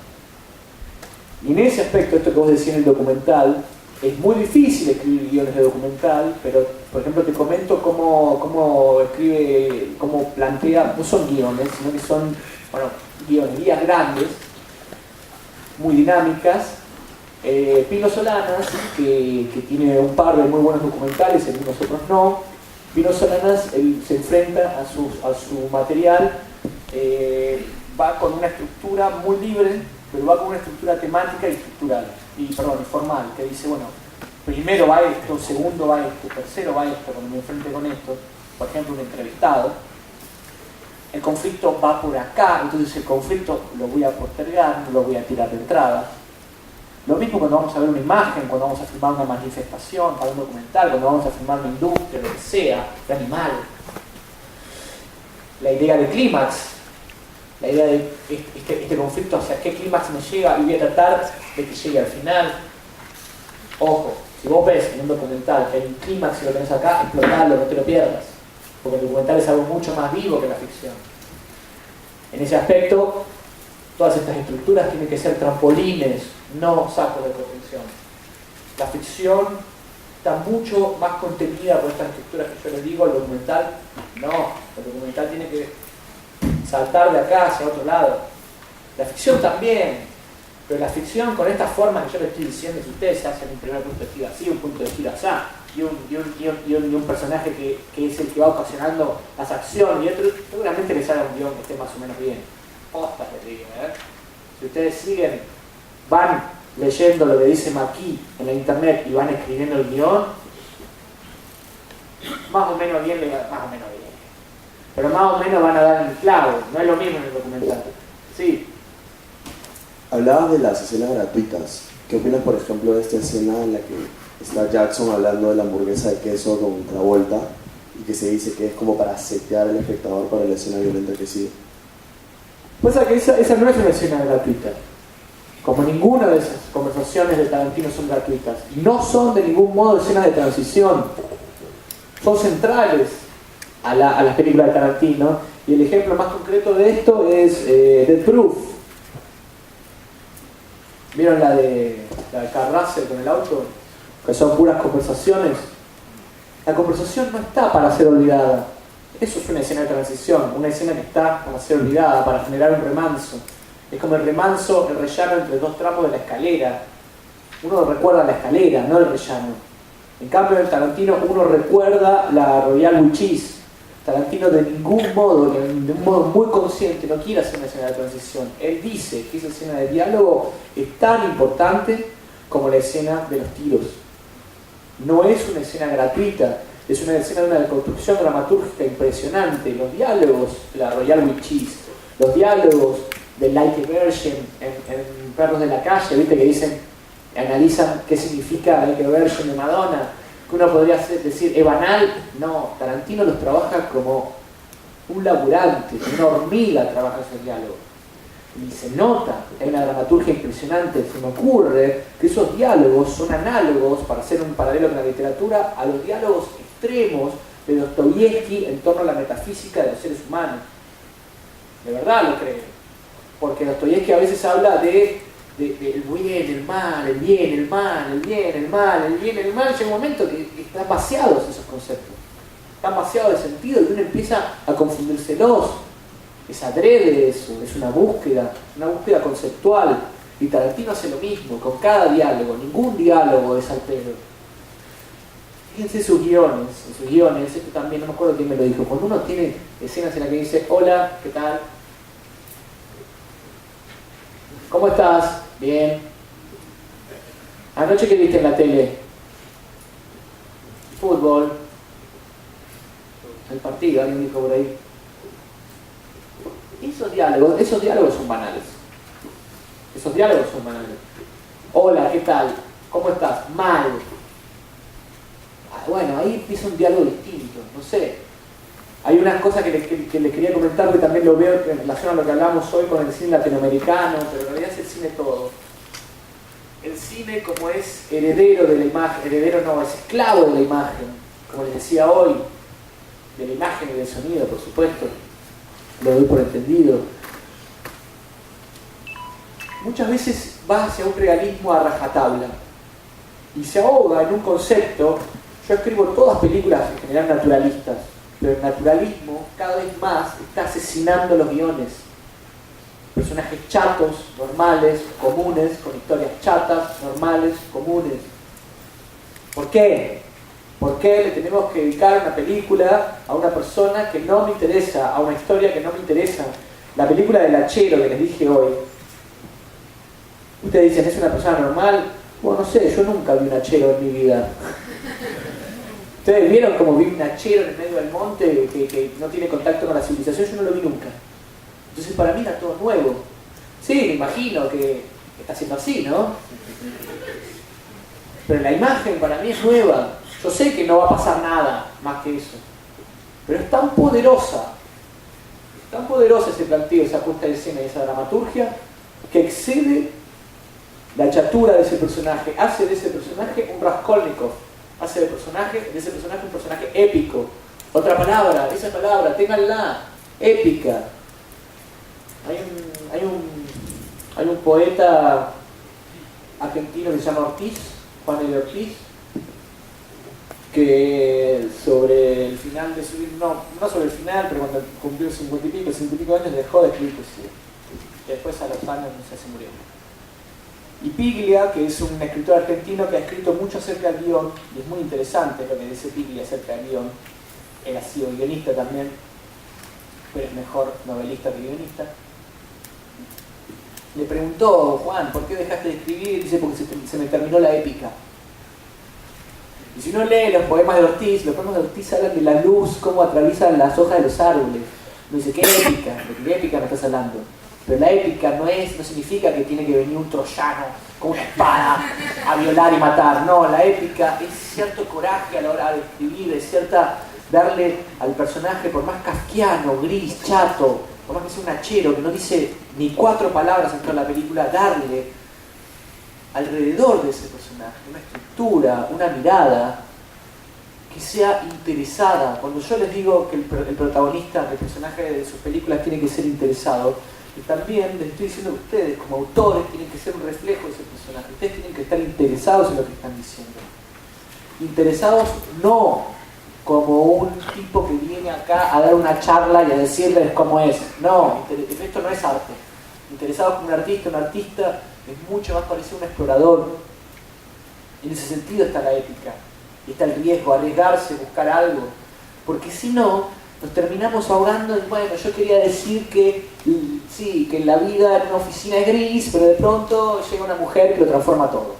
Y en ese aspecto, esto que vos decís en el documental, es muy difícil escribir guiones de documental, pero por ejemplo te comento cómo escribe, cómo plantea, no son guiones, sino que son, bueno, guionerías grandes, muy dinámicas. Pino Solanas, que tiene un par de muy buenos documentales, algunos otros no. Pino Solanas, él se enfrenta a su material, va con una estructura muy libre, pero va con una estructura temática y estructural, y formal, que dice, bueno, primero va esto, segundo va esto, tercero va esto, cuando me enfrente con esto, por ejemplo un entrevistado, el conflicto va por acá, entonces el conflicto lo voy a postergar, no lo voy a tirar de entrada. Lo mismo cuando vamos a ver una imagen, cuando vamos a filmar una manifestación para un documental, cuando vamos a filmar una industria, lo que sea, de animal. La idea de clímax, la idea de este conflicto, hacia qué clímax me llega, y voy a tratar de que llegue al final. Ojo, si vos ves en un documental que hay un clímax y lo tenés acá, explotalo, no te lo pierdas. Porque el documental es algo mucho más vivo que la ficción. En ese aspecto, todas estas estructuras tienen que ser trampolines, no sacos de protección. La ficción está mucho más contenida por estas estructuras que yo les digo. El documental no, el documental tiene que saltar de acá hacia otro lado. La ficción también, pero la ficción con esta forma que yo les estoy diciendo, si ustedes hacen un primer punto de giro así, un punto de giro así, y un personaje que es el que va ocasionando las acciones, y otro, seguramente les haga un guión que esté más o menos bien. Postas les digo, si ustedes siguen, van leyendo lo que dice Maquis en la internet y van escribiendo el guión, más o menos bien, pero más o menos van a dar el clavo. No es lo mismo en el documental. Sí. Hablabas de las escenas gratuitas. ¿Qué opinas, por ejemplo, de esta escena en la que está Jackson hablando de la hamburguesa de queso con Travolta y que se dice que es como para setear al espectador para la escena violenta que sigue? Pues que esa no es una escena gratuita. Como ninguna de esas conversaciones de Tarantino son gratuitas. Y no son de ningún modo escenas de transición. Son centrales a las películas de Tarantino. Y el ejemplo más concreto de esto es Death Proof. ¿Vieron la de Carl Russell con el auto? Que son puras conversaciones. La conversación no está para ser olvidada. Eso es una escena de transición, una escena que está para ser olvidada, para generar un remanso. Es como el remanso, el rellano entre dos tramos de la escalera. Uno recuerda la escalera, no el rellano. En cambio, en Tarantino uno recuerda la Royal with Cheese. Tarantino de ningún modo, de un modo muy consciente, no quiere hacer una escena de transición. Él dice que esa escena de diálogo es tan importante como la escena de los tiros. No es una escena gratuita, es una escena de una construcción dramatúrgica impresionante. Los diálogos de la Royal with Cheese, los diálogos de Like a Virgin en Perros de la Calle, ¿viste? Que dicen, analizan qué significa Like a Virgin de Madonna, que uno podría decir, ¿es banal? No, Tarantino los trabaja como un laburante, una hormiga trabaja esos diálogos. Y se nota, hay una dramaturgia impresionante. Se me ocurre que esos diálogos son análogos, para hacer un paralelo con la literatura, a los diálogos extremos de Dostoyevsky en torno a la metafísica de los seres humanos. De verdad lo creo. Porque Dostoyevsky a veces habla de el bien, el mal, el bien, el mal, el bien, el mal, el bien, el mal. Llega un momento que están vaciados esos conceptos. Están vaciados de sentido y uno empieza a confundírselos. Es adrede eso, es una búsqueda conceptual. Y Tarantino hace lo mismo con cada diálogo. Ningún diálogo es al pedo. Fíjense sus guiones, esto también, no me acuerdo quién me lo dijo. Cuando uno tiene escenas en las que dice, hola, ¿qué tal? ¿Cómo estás? Bien. ¿Anoche qué viste en la tele? Fútbol. El partido, alguien dijo por ahí. Esos diálogos son banales. Esos diálogos son banales. Hola, ¿qué tal? ¿Cómo estás? Mal. Bueno, ahí empieza un diálogo distinto, no sé. Hay unas cosas que les quería comentar, que también lo veo en relación a lo que hablamos hoy con el cine latinoamericano, pero en realidad es el cine todo. El cine, como es heredero de la imagen, es esclavo de la imagen, como les decía hoy, de la imagen y del sonido, por supuesto. Lo doy por entendido. Muchas veces va hacia un realismo a rajatabla y se ahoga en un concepto. Yo escribo todas películas en general naturalistas, pero el naturalismo cada vez más está asesinando los guiones. Personajes chatos, normales, comunes, con historias chatas, normales, comunes. ¿Por qué? ¿Por qué le tenemos que dedicar una película a una persona que no me interesa, a una historia que no me interesa? La película del hachero que les dije hoy. Ustedes dicen, ¿es una persona normal? Bueno, no sé, yo nunca vi un hachero en mi vida. ¿Ustedes vieron cómo vi un hachero en el medio del monte que no tiene contacto con la civilización? Yo no lo vi nunca. Entonces para mí era todo nuevo. Sí, me imagino que está siendo así, ¿no? Pero la imagen para mí es nueva. Yo sé que no va a pasar nada más que eso. Pero es tan poderosa ese planteo, esa puesta de escena y esa dramaturgia, que excede la chatura de ese personaje, hace de ese personaje un Raskolnikov, hace de ese personaje un personaje épico. Otra palabra, esa palabra, ténganla, épica. Hay un poeta argentino que se llama Ortiz, Juan L. Ortiz, que sobre el final de su vida, no sobre el final, pero cuando cumplió 50 y pico años dejó de escribir poesía. Y después a los años se murió. Y Piglia, que es un escritor argentino que ha escrito mucho acerca del guión, y es muy interesante lo que dice Piglia acerca del guión. Él ha sido guionista también, pero es mejor novelista que guionista. Le preguntó, Juan, ¿por qué dejaste de escribir? Dice, porque se me terminó la épica. Y si uno lee los poemas de Ortiz hablan de la luz, cómo atraviesan las hojas de los árboles. Uno dice, ¿qué épica? ¿De qué épica me estás hablando? Pero la épica no significa que tiene que venir un troyano con una espada a violar y matar. No, la épica es cierto coraje a la hora de escribir, es cierta darle al personaje, por más kafkiano, gris, chato, por más que sea un hachero que no dice ni 4 palabras en toda la película, darle alrededor de ese personaje una estructura, una mirada que sea interesada. Cuando yo les digo que el protagonista, el personaje de sus películas tiene que ser interesado, y también les estoy diciendo que ustedes como autores tienen que ser un reflejo de ese personaje. Ustedes tienen que estar interesados en lo que están diciendo. Interesados no como un tipo que viene acá a dar una charla y a decirles cómo es. No, esto no es arte. Interesado como un artista es mucho más parecido a un explorador. En ese sentido está la ética. Y está el riesgo, arriesgarse, buscar algo. Porque si no, nos terminamos ahogando en, bueno, yo quería decir que sí, que la vida en una oficina es gris, pero de pronto llega una mujer que lo transforma todo.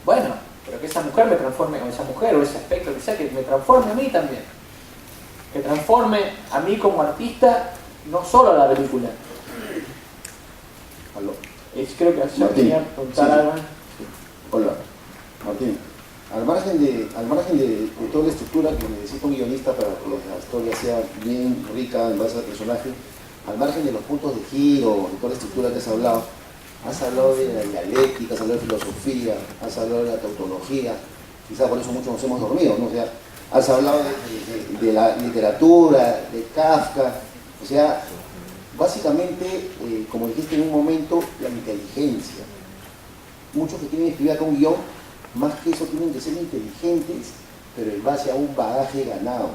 Bueno, pero que esa mujer me transforme, o esa mujer, o ese aspecto que sea, que me transforme a mí también. Que transforme a mí como artista, no solo a la película. Aló. Creo que yo quería preguntar sí. algo. Hola, Martín. Al margen de toda la estructura que necesita un guionista para que la historia sea bien rica en base al personaje, al margen de los puntos de giro, de toda la estructura que has hablado de la dialéctica, has hablado de filosofía, has hablado de la tautología, quizás por eso muchos nos hemos dormido, ¿no? O sea, has hablado de la literatura, de Kafka, o sea, básicamente, como dijiste en un momento, la inteligencia. Muchos que quieren escribir acá un guión, más que eso tienen que ser inteligentes, pero en base a un bagaje ganado.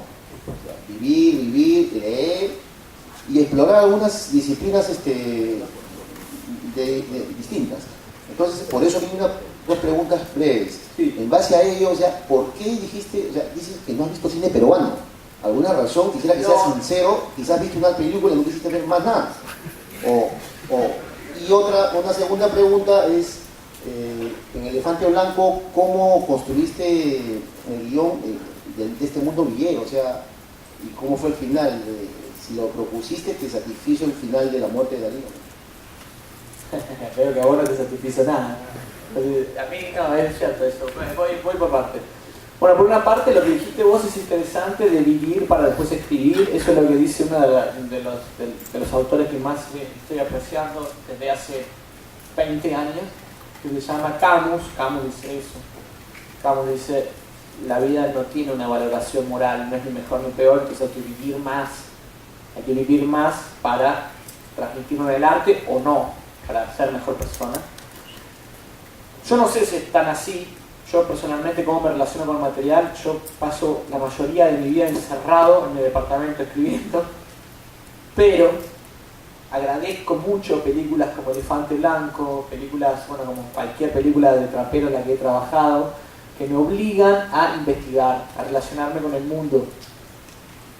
O sea, vivir, leer y explorar algunas disciplinas distintas. Entonces, por eso tengo dos preguntas breves. Sí. En base a ello, o sea, ¿por qué dijiste, o sea, dices que no has visto cine peruano? ¿Alguna razón? Quisiera que seas sincero, quizás viste una película y no quisiste ver más nada. Y una segunda pregunta es, en Elefante Blanco, ¿cómo construiste el guión de este mundo villero? O sea, ¿y cómo fue el final? Si lo propusiste, ¿te satisfizo el final de la muerte de Darío? Veo que a vos no te satisfizo nada. A mí no, es cierto eso. Voy por parte. Bueno, por una parte lo que dijiste vos es interesante, de vivir para después escribir. Eso es lo que dice uno de los autores que más estoy apreciando desde hace 20 años, que se llama Camus. Camus dice eso. Camus dice, la vida no tiene una valoración moral, no es ni mejor ni peor, pues hay que vivir más. Hay que vivir más para transmitirnos el arte o no, para ser mejor persona. Yo no sé si es tan así. Yo personalmente, cómo me relaciono con el material, yo paso la mayoría de mi vida encerrado en mi departamento escribiendo, pero agradezco mucho películas como Elefante Blanco, películas, bueno, como cualquier película de trapero en la que he trabajado, que me obligan a investigar, a relacionarme con el mundo.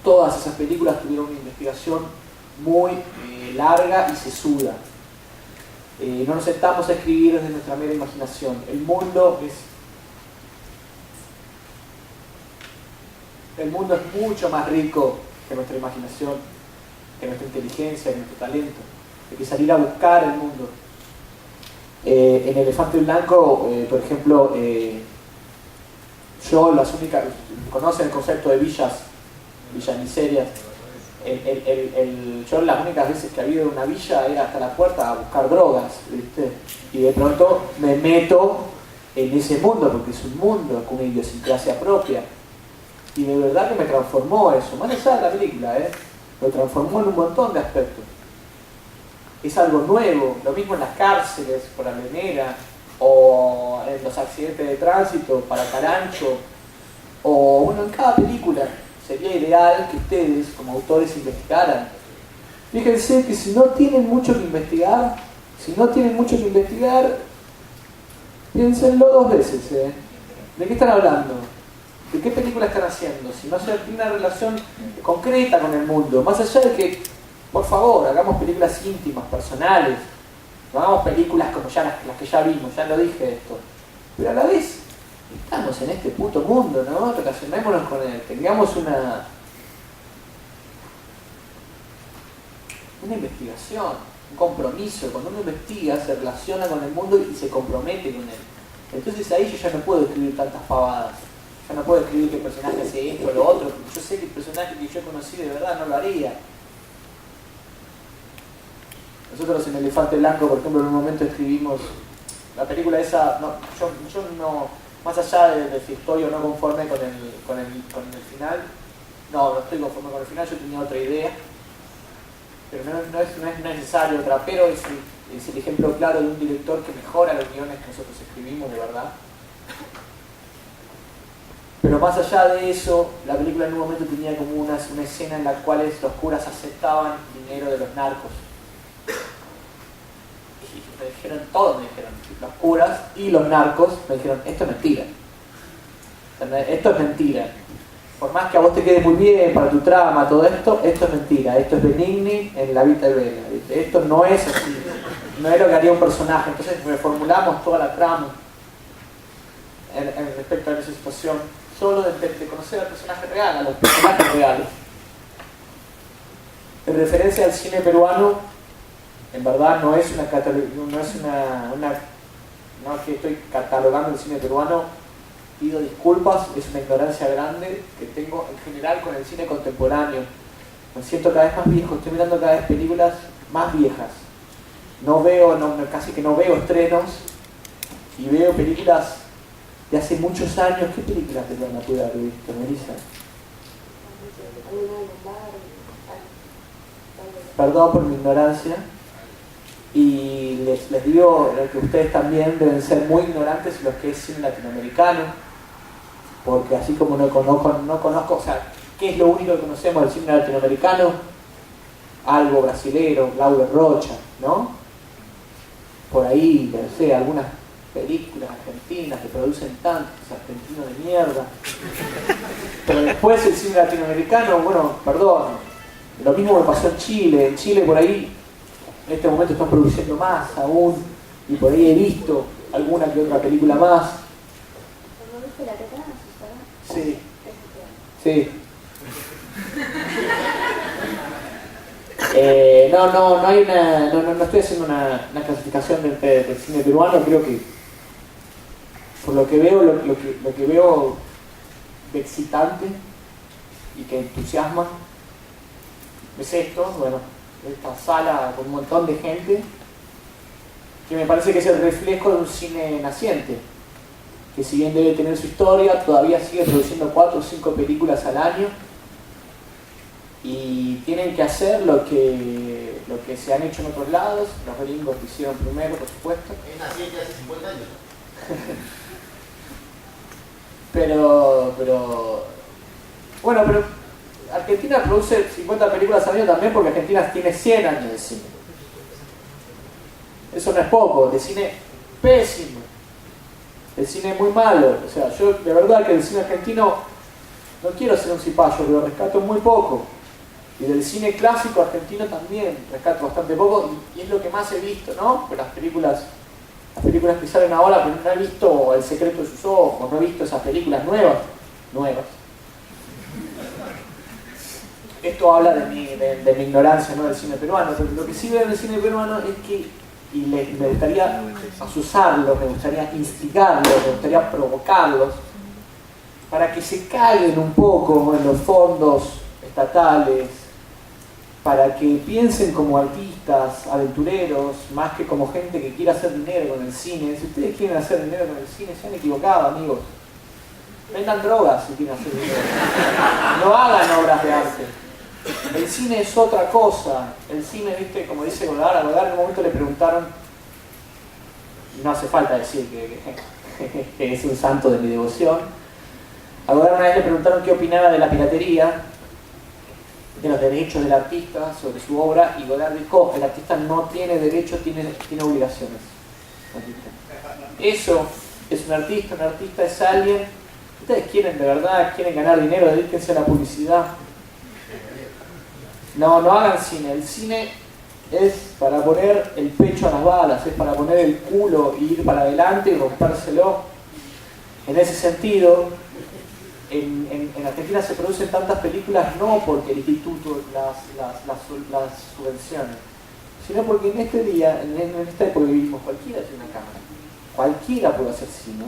Todas esas películas tuvieron una investigación muy larga y sesuda. No nos sentamos a escribir desde nuestra mera imaginación. El mundo es mucho más rico que nuestra imaginación, que nuestra inteligencia, que nuestro talento. Hay que salir a buscar el mundo. En Elefante Blanco, por ejemplo, conocen el concepto de villas miserias. Yo las únicas veces que había ido a una villa era hasta la puerta a buscar drogas, ¿viste? Y de pronto me meto en ese mundo, porque es un mundo con una idiosincrasia propia. Y de verdad que me transformó eso, más allá de la película, lo transformó en un montón de aspectos. Es algo nuevo, lo mismo en las cárceles, por Arenera, o en los accidentes de tránsito, para Carancho, o bueno, en cada película. Sería ideal que ustedes, como autores, investigaran. Fíjense que si no tienen mucho que investigar, piénsenlo dos veces. ¿De qué están hablando? ¿De qué película están haciendo? Si no se tiene una relación concreta con el mundo, más allá de que, por favor, hagamos películas íntimas, personales, no hagamos películas como ya las que ya vimos, ya lo dije esto, pero a la vez estamos en este puto mundo, ¿no? Relacionémonos con él, tengamos una investigación, un compromiso. Cuando uno investiga, se relaciona con el mundo y se compromete con él. Entonces ahí yo ya no puedo escribir tantas pavadas. Ya no puedo escribir que el personaje hace esto o lo otro, porque yo sé que el personaje que yo conocí de verdad no lo haría. Nosotros en Elefante Blanco, por ejemplo, en un momento escribimos la película esa, yo no, más allá de si estoy o no conforme con el final, no estoy conforme con el final, yo tenía otra idea, pero no es necesario. Trapero es el ejemplo claro de un director que mejora los guiones que nosotros escribimos de verdad. Pero más allá de eso, la película en un momento tenía como una escena en la cual los curas aceptaban dinero de los narcos. Y me dijeron, todos me dijeron, los curas y los narcos, me dijeron, esto es mentira. Esto es mentira. Por más que a vos te quede muy bien para tu trama, todo esto, esto es mentira. Esto es Benigni en La Vita de Vela. Esto no es así. No es lo que haría un personaje. Entonces reformulamos toda la trama en respecto a esa situación. Solo de conocer al personaje real, a los personajes reales. En referencia al cine peruano, en verdad no es una no que estoy catalogando el cine peruano, pido disculpas, es una ignorancia grande que tengo en general con el cine contemporáneo. Me siento cada vez más viejo, estoy mirando cada vez películas más viejas. Casi que no veo estrenos y veo películas de hace muchos años. ¿Qué películas peruanas pude haber visto, Melissa? Perdón por mi ignorancia. Y les digo que ustedes también deben ser muy ignorantes en lo que es cine latinoamericano, porque así como no conozco, o sea, ¿qué es lo único que conocemos del cine latinoamericano? Algo brasilero, Lauro Rocha, ¿no? Por ahí, no sé, algunas películas argentinas que producen tantos argentinos de mierda. Pero después el cine latinoamericano, bueno, perdón, lo mismo me pasó en Chile. En Chile por ahí en este momento están produciendo más aún, y por ahí he visto alguna que otra película más. ¿No viste la teta? Sí. Sí. No hay no estoy haciendo una clasificación del cine peruano. Creo que por lo que veo, lo que veo de excitante y que entusiasma es esto, bueno, esta sala con un montón de gente, que me parece que es el reflejo de un cine naciente, que si bien debe tener su historia, todavía sigue produciendo 4 o 5 películas al año, y tienen que hacer lo que se han hecho en otros lados. Los gringos lo hicieron primero, por supuesto. Es naciente hace 50 años. pero Argentina produce 50 películas al año también porque Argentina tiene 100 años de cine. Eso no es poco, de cine pésimo, de cine muy malo. O sea, yo de verdad que del cine argentino no quiero ser un cipayo, pero rescato muy poco. Y del cine clásico argentino también rescato bastante poco, y es lo que más he visto, ¿no? Pero las películas que salen ahora, pero no he visto El secreto de sus ojos, no he visto esas películas nuevas. Esto habla de mi ignorancia, ¿no?, del cine peruano. Pero lo que sí veo en el cine peruano es que, y me gustaría asusarlos, me gustaría instigarlos, me gustaría provocarlos, para que se caigan un poco en los fondos estatales, para que piensen como artistas, aventureros, más que como gente que quiere hacer dinero con el cine. Si ustedes quieren hacer dinero con el cine, se han equivocado, amigos. Vendan drogas si quieren hacer dinero. No hagan obras de arte. El cine es otra cosa. El cine, viste, como dice Godard, a Godard en un momento le preguntaron, no hace falta decir que es un santo de mi devoción, a Godard una vez le preguntaron qué opinaba de la piratería, de los derechos del artista sobre su obra, y Godard dijo, el artista no tiene derechos, tiene obligaciones. Eso es un artista es alguien. Ustedes quieren de verdad, quieren ganar dinero, dedíquense a la publicidad. No hagan cine. El cine es para poner el pecho a las balas, es para poner el culo y ir para adelante y rompérselo. En ese sentido, en Argentina se producen tantas películas no porque el instituto las subvencione, sino porque en este día, en esta época que vivimos, cualquiera tiene una cámara, cualquiera puede hacer cine,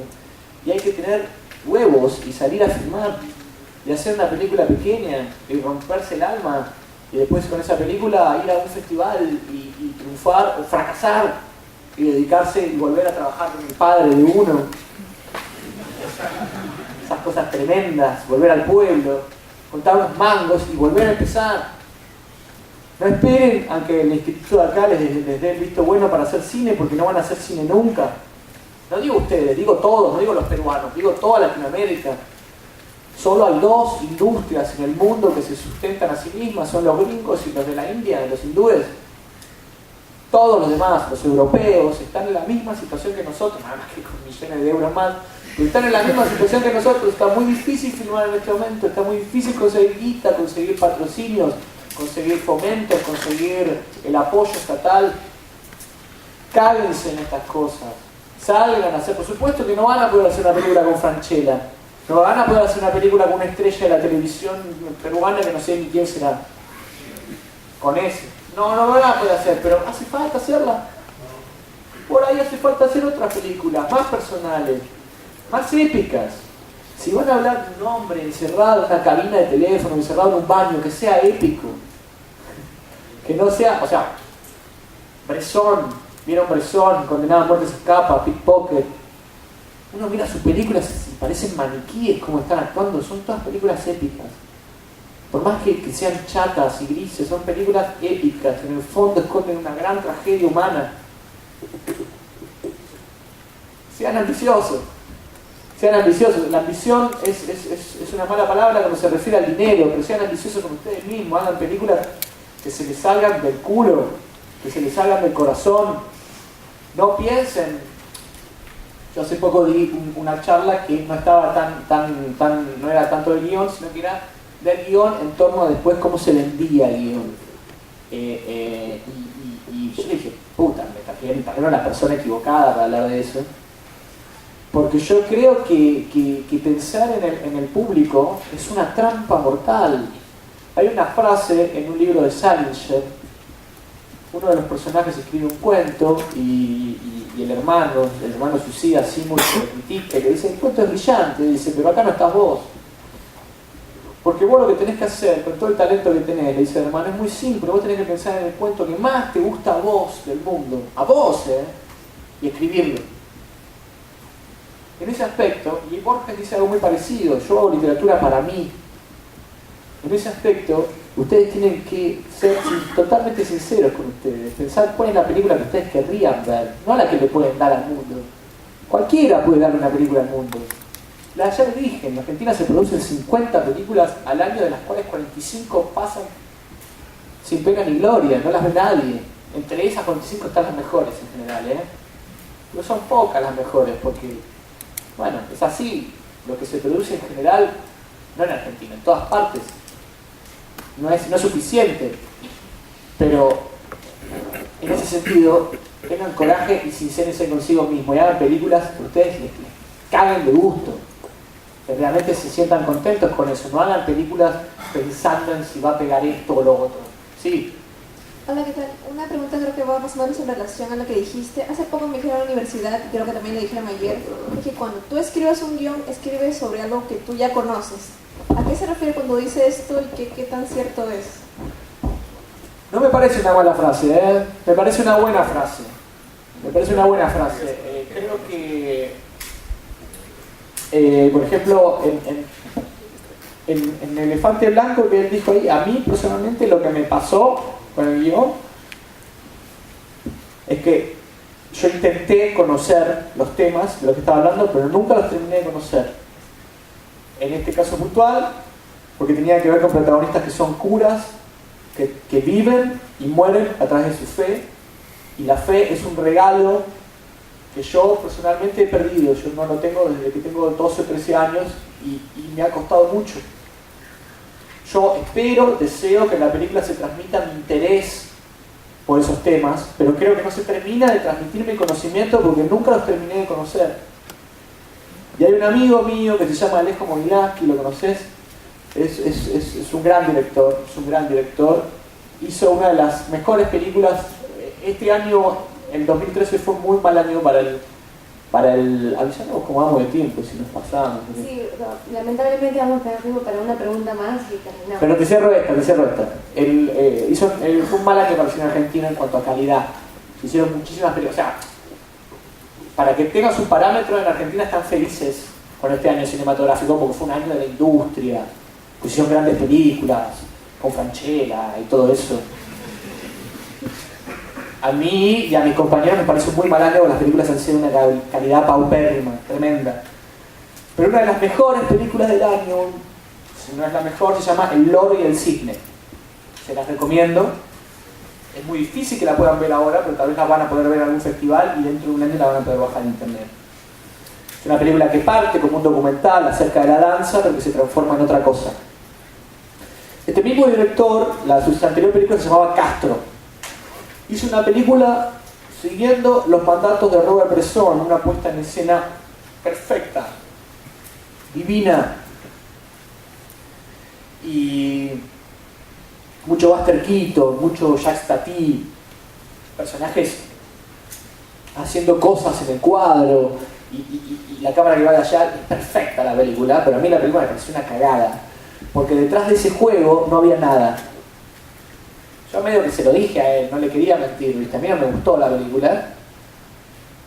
y hay que tener huevos y salir a filmar y hacer una película pequeña y romperse el alma, y después con esa película ir a un festival y triunfar o fracasar y dedicarse y volver a trabajar con el padre de uno. Esas cosas tremendas, volver al pueblo, contar unos mangos y volver a empezar. No esperen a que el instituto de acá les dé el visto bueno para hacer cine, porque no van a hacer cine nunca. No digo ustedes, digo todos, no digo los peruanos, digo toda Latinoamérica. Solo hay dos industrias en el mundo que se sustentan a sí mismas, son los gringos y los de la India, los hindúes. Todos los demás, los europeos, están en la misma situación que nosotros, nada más que con millones de euros más, pero están en la misma situación que nosotros. Está muy difícil filmar en este momento, está muy difícil conseguir guita, conseguir patrocinios, conseguir fomentos, conseguir el apoyo estatal. Cáguense en estas cosas, salgan a hacer, por supuesto que no van a poder hacer una película con Francella, no van a poder hacer una película con una estrella de la televisión peruana que no sé ni quién será, con ese. No van a poder hacer, pero hace falta hacerla. Por ahí hace falta hacer otras películas, más personales, más épicas. Si van a hablar de un hombre encerrado en una cabina de teléfono, encerrado en un baño, que sea épico. Que no sea, o sea, Bresson, ¿vieron Bresson? Condenado a muerte se escapa, Pickpocket. Uno mira sus películas y parecen maniquíes como están actuando, son todas películas épicas. Por más que sean chatas y grises, son películas épicas, en el fondo esconden una gran tragedia humana. Sean ambiciosos. Sean ambiciosos. La ambición es una mala palabra cuando se refiere al dinero, pero sean ambiciosos con ustedes mismos. Hagan películas que se les salgan del culo, que se les salgan del corazón. No piensen. Yo hace poco di una charla que no estaba no era tanto del guión, sino que era del guión en torno a después cómo se vendía el guión. Y yo le dije, puta, me trajeron a la persona equivocada para hablar de eso. Porque yo creo que pensar en el público es una trampa mortal. Hay una frase en un libro de Salinger, uno de los personajes escribe un cuento y el hermano suicida, Simon, le critica y le dice, el cuento es brillante, dice, pero acá no estás vos. Porque vos lo que tenés que hacer, con todo el talento que tenés, le dice el hermano, es muy simple, vos tenés que pensar en el cuento que más te gusta a vos del mundo, a vos, y escribirlo. En ese aspecto, y Borges dice algo muy parecido, yo hago literatura para mí. En ese aspecto, ustedes tienen que ser totalmente sinceros con ustedes, pensar cuál es la película que ustedes querrían ver, no la que le pueden dar al mundo. Cualquiera puede darle una película al mundo. Ya les dije, en Argentina se producen 50 películas al año, de las cuales 45 pasan sin pena ni gloria, no las ve nadie. Entre esas 45 están las mejores en general, pero son pocas las mejores, porque, bueno, es así, lo que se produce en general, no en Argentina, en todas partes, no es suficiente, pero en ese sentido, tengan coraje y sincérense consigo mismos y hagan películas que ustedes les caguen de gusto, que realmente se sientan contentos con eso, no hagan películas pensando en si va a pegar esto o lo otro. Sí. Hola, ¿qué tal? Una pregunta creo que va más o menos en relación a lo que dijiste. Hace poco me dijeron en la universidad, y creo que también le dijeron ayer, que cuando tú escribes un guión, escribes sobre algo que tú ya conoces. ¿A qué se refiere cuando dice esto y qué tan cierto es? No me parece una mala frase, me parece una buena frase. Creo que, por ejemplo, en Elefante Blanco, que él dijo ahí, a mí personalmente lo que me pasó con el guión es que yo intenté conocer los temas de los que estaba hablando, pero nunca los terminé de conocer. En este caso puntual, porque tenía que ver con protagonistas que son curas, que viven y mueren a través de su fe, y la fe es un regalo que yo personalmente he perdido. Yo no lo tengo desde que tengo 12 o 13 años y me ha costado mucho. Yo deseo que en la película se transmita mi interés por esos temas, pero creo que no se termina de transmitir mi conocimiento porque nunca los terminé de conocer. Y hay un amigo mío que se llama Alejo Mogilaski, ¿lo conoces? Es un gran director, hizo una de las mejores películas. Este año, el 2013, fue un muy mal año para el avisamos cómo vamos de tiempo, si nos pasamos. Sí, lamentablemente vamos a tener tiempo para una pregunta más y terminamos. Pero te cierro esta. Fue un mal año para el cine argentino en cuanto a calidad. Se hicieron muchísimas películas. O sea, para que tengas un parámetro, en Argentina están felices con este año cinematográfico porque fue un año de la industria. Hicieron grandes películas con Francella y todo eso. A mí y a mis compañeros me parece un muy mal año, las películas han sido una calidad paupérrima, tremenda. Pero una de las mejores películas del año, si no es la mejor, se llama El loro y el cisne. Se las recomiendo. Es muy difícil que la puedan ver ahora, pero tal vez la van a poder ver en algún festival y dentro de un año la van a poder bajar en internet. Es una película que parte como un documental acerca de la danza, pero que se transforma en otra cosa. Este mismo director, su anterior película se llamaba Castro. Hizo una película siguiendo los mandatos de Robert Bresson, una puesta en escena perfecta, divina, y mucho Buster Keaton, mucho Jacques Tati, personajes haciendo cosas en el cuadro, y la cámara que va de allá. Es perfecta la película, pero a mí la película me pareció una cagada, porque detrás de ese juego no había nada. Yo medio que se lo dije a él, no le quería mentir, ¿viste? A mí no me gustó la película,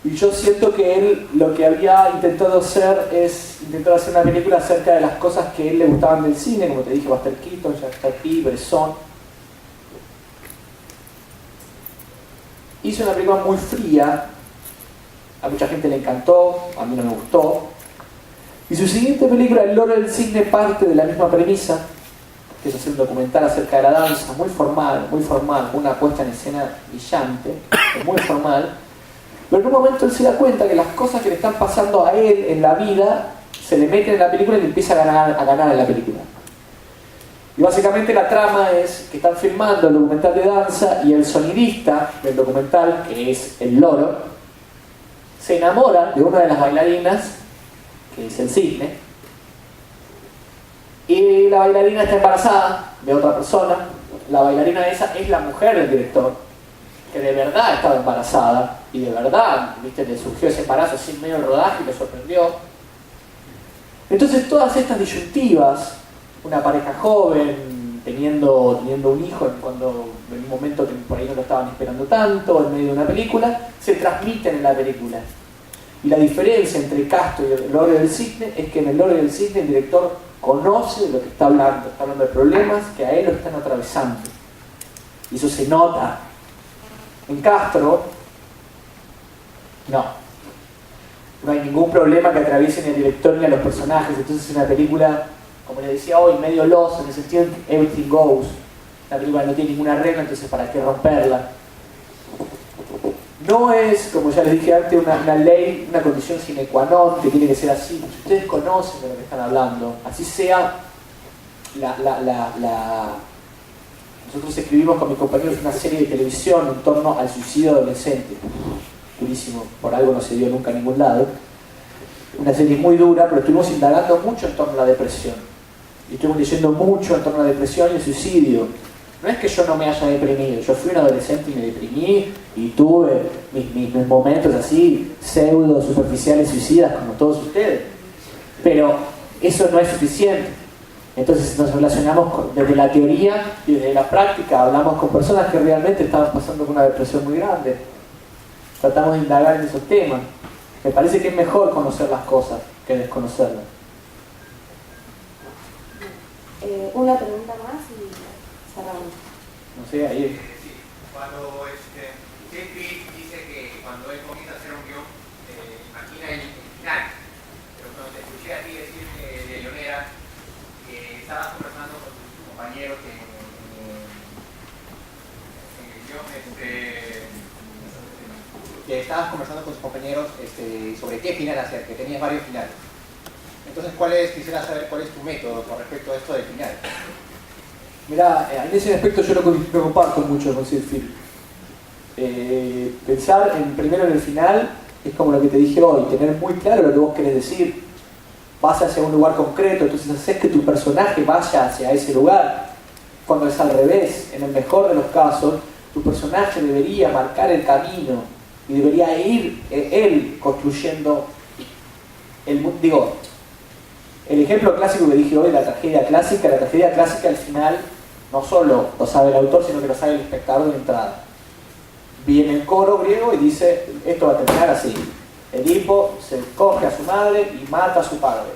y yo siento que él lo que había intentado hacer es hacer una película acerca de las cosas que a él le gustaban del cine, como te dije, Buster Keaton, Jacques Tati, Bresson. Hizo una película muy fría, a mucha gente le encantó, a mí no me gustó. Y su siguiente película, El loro del cisne, parte de la misma premisa, que es hacer un documental acerca de la danza, muy formal, una puesta en escena brillante, muy formal. Pero en un momento él se da cuenta que las cosas que le están pasando a él en la vida se le meten en la película y le empieza a ganar en la película. Y básicamente la trama es que están filmando el documental de danza y el sonidista del documental, que es el loro, se enamora de una de las bailarinas, que es el cisne, y la bailarina está embarazada de otra persona. La bailarina esa es la mujer del director, que de verdad estaba embarazada, y de verdad, ¿viste?, le surgió ese embarazo así en medio del rodaje y le sorprendió. Entonces todas estas disyuntivas, una pareja joven teniendo un hijo en un momento que por ahí no lo estaban esperando tanto, en medio de una película, se transmiten en la película. Y la diferencia entre Castro y El loro del cisne es que en El loro del cisne el director conoce de lo que está hablando de problemas que a él lo están atravesando. Y eso se nota. En Castro, no hay ningún problema que atraviese ni al director ni a los personajes. Entonces es una película, como les decía hoy, medio losa, en el sentido de que everything goes. La película no tiene ninguna regla, entonces ¿para qué romperla? No es, como ya les dije antes, una ley, una condición sine qua non, que tiene que ser así. Si ustedes conocen de lo que están hablando, así sea Nosotros escribimos con mis compañeros una serie de televisión en torno al suicidio adolescente. Durísimo, por algo no se dio nunca a ningún lado. Una serie muy dura, pero estuvimos indagando mucho en torno a la depresión. Y estuvimos leyendo mucho en torno a la depresión y el suicidio. No es que yo no me haya deprimido, yo fui un adolescente y me deprimí y tuve mis momentos así, pseudo, superficiales, suicidas, como todos ustedes. Pero eso no es suficiente. Entonces nos relacionamos desde la teoría y desde la práctica, hablamos con personas que realmente estaban pasando por una depresión muy grande. Tratamos de indagar en esos temas. Me parece que es mejor conocer las cosas que desconocerlas. Una pregunta más y cerramos. No sé, ahí. Sí, cuando Shakespeare dice que cuando él comienza a hacer un guión, imagina el final. Pero cuando te escuché a ti decir de Leonera, que estabas conversando con tus compañeros en el guión, que estabas conversando con tus compañeros sobre qué final hacer, que tenías varios finales. Entonces, quisiera saber cuál es tu método con respecto a esto del final. Mirá, en ese aspecto yo lo comparto mucho con Shakespeare. Pensar primero en el final es como lo que te dije hoy, tener muy claro lo que vos querés decir. Vas hacia un lugar concreto, entonces haces que tu personaje vaya hacia ese lugar. Cuando es al revés, en el mejor de los casos, tu personaje debería marcar el camino y debería ir él construyendo el ejemplo clásico que dije hoy, la tragedia clásica al final no solo lo sabe el autor, sino que lo sabe el espectador de entrada. Viene el coro griego y dice, esto va a terminar así. Edipo se coge a su madre y mata a su padre.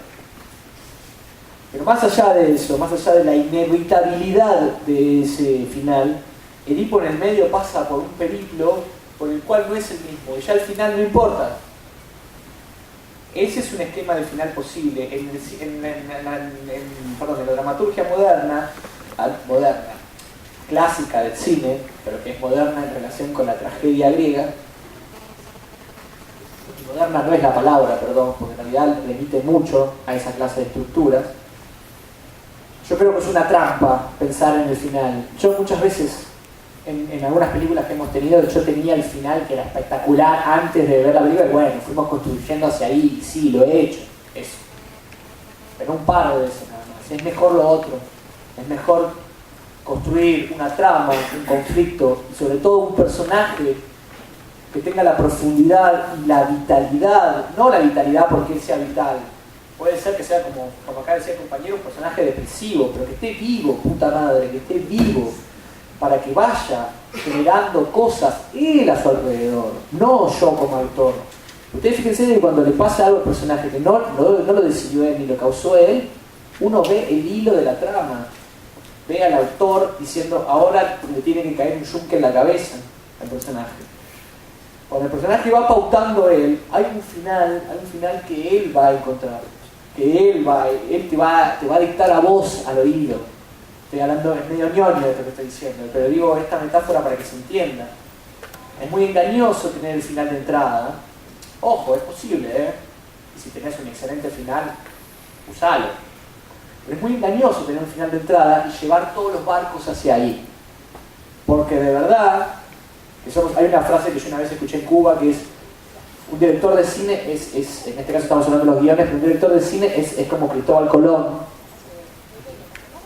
Pero más allá de eso, más allá de la inevitabilidad de ese final, Edipo en el medio pasa por un periplo por el cual no es el mismo, y ya al final no importa. ese es un esquema del final posible. En la dramaturgia moderna, clásica del cine, pero que es moderna en relación con la tragedia griega, moderna no es la palabra, perdón, porque en realidad remite mucho a esa clase de estructuras. Yo creo que es una trampa pensar en el final. Yo muchas veces, en algunas películas que hemos tenido, yo tenía el final que era espectacular antes de ver la película, y bueno, fuimos construyendo hacia ahí, y sí, lo he hecho, eso. Pero un par de veces nada más. Es mejor lo otro. Es mejor construir una trama, un conflicto, y sobre todo un personaje que tenga la profundidad y la vitalidad, no la vitalidad porque él sea vital, puede ser que sea como acá decía el compañero, un personaje depresivo, pero que esté vivo, puta madre, que esté vivo, para que vaya generando cosas él a su alrededor, no yo como autor. Ustedes fíjense que cuando le pasa algo al personaje que no lo decidió él ni lo causó él, uno ve el hilo de la trama, ve al autor diciendo ahora le tiene que caer un yunque en la cabeza al personaje. Cuando el personaje va pautando él, hay un final que él va a encontrar, que él te va a dictar a vos al oído. Estoy hablando, es medio ñoño de lo que estoy diciendo, pero digo esta metáfora para que se entienda. Es muy engañoso tener el final de entrada. Ojo, es posible, y si tenés un excelente final, usalo. Pero es muy engañoso tener un final de entrada y llevar todos los barcos hacia ahí. Porque de verdad, hay una frase que yo una vez escuché en Cuba que es: un director de cine en este caso estamos hablando de los guiones, pero un director de cine es como Cristóbal Colón,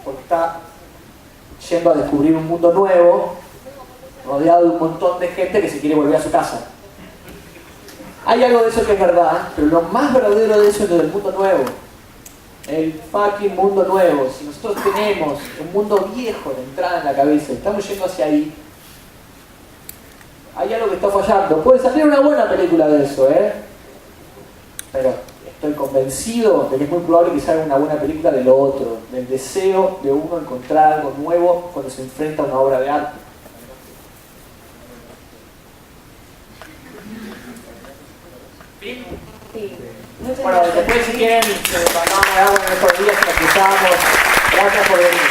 porque está yendo a descubrir un mundo nuevo, rodeado de un montón de gente que se quiere volver a su casa. Hay algo de eso que es verdad, pero lo más verdadero de eso es lo del mundo nuevo. El fucking mundo nuevo. Si nosotros tenemos un mundo viejo de entrada en la cabeza, estamos yendo hacia ahí, hay algo que está fallando. Puede salir una buena película de eso, pero estoy convencido de que es muy probable que salga una buena película de lo otro, del deseo de uno encontrar algo nuevo cuando se enfrenta a una obra de arte. ¿Sí? Sí. Bueno, después si quieren, vamos a dar unos días que nos cruzamos. Gracias por venir.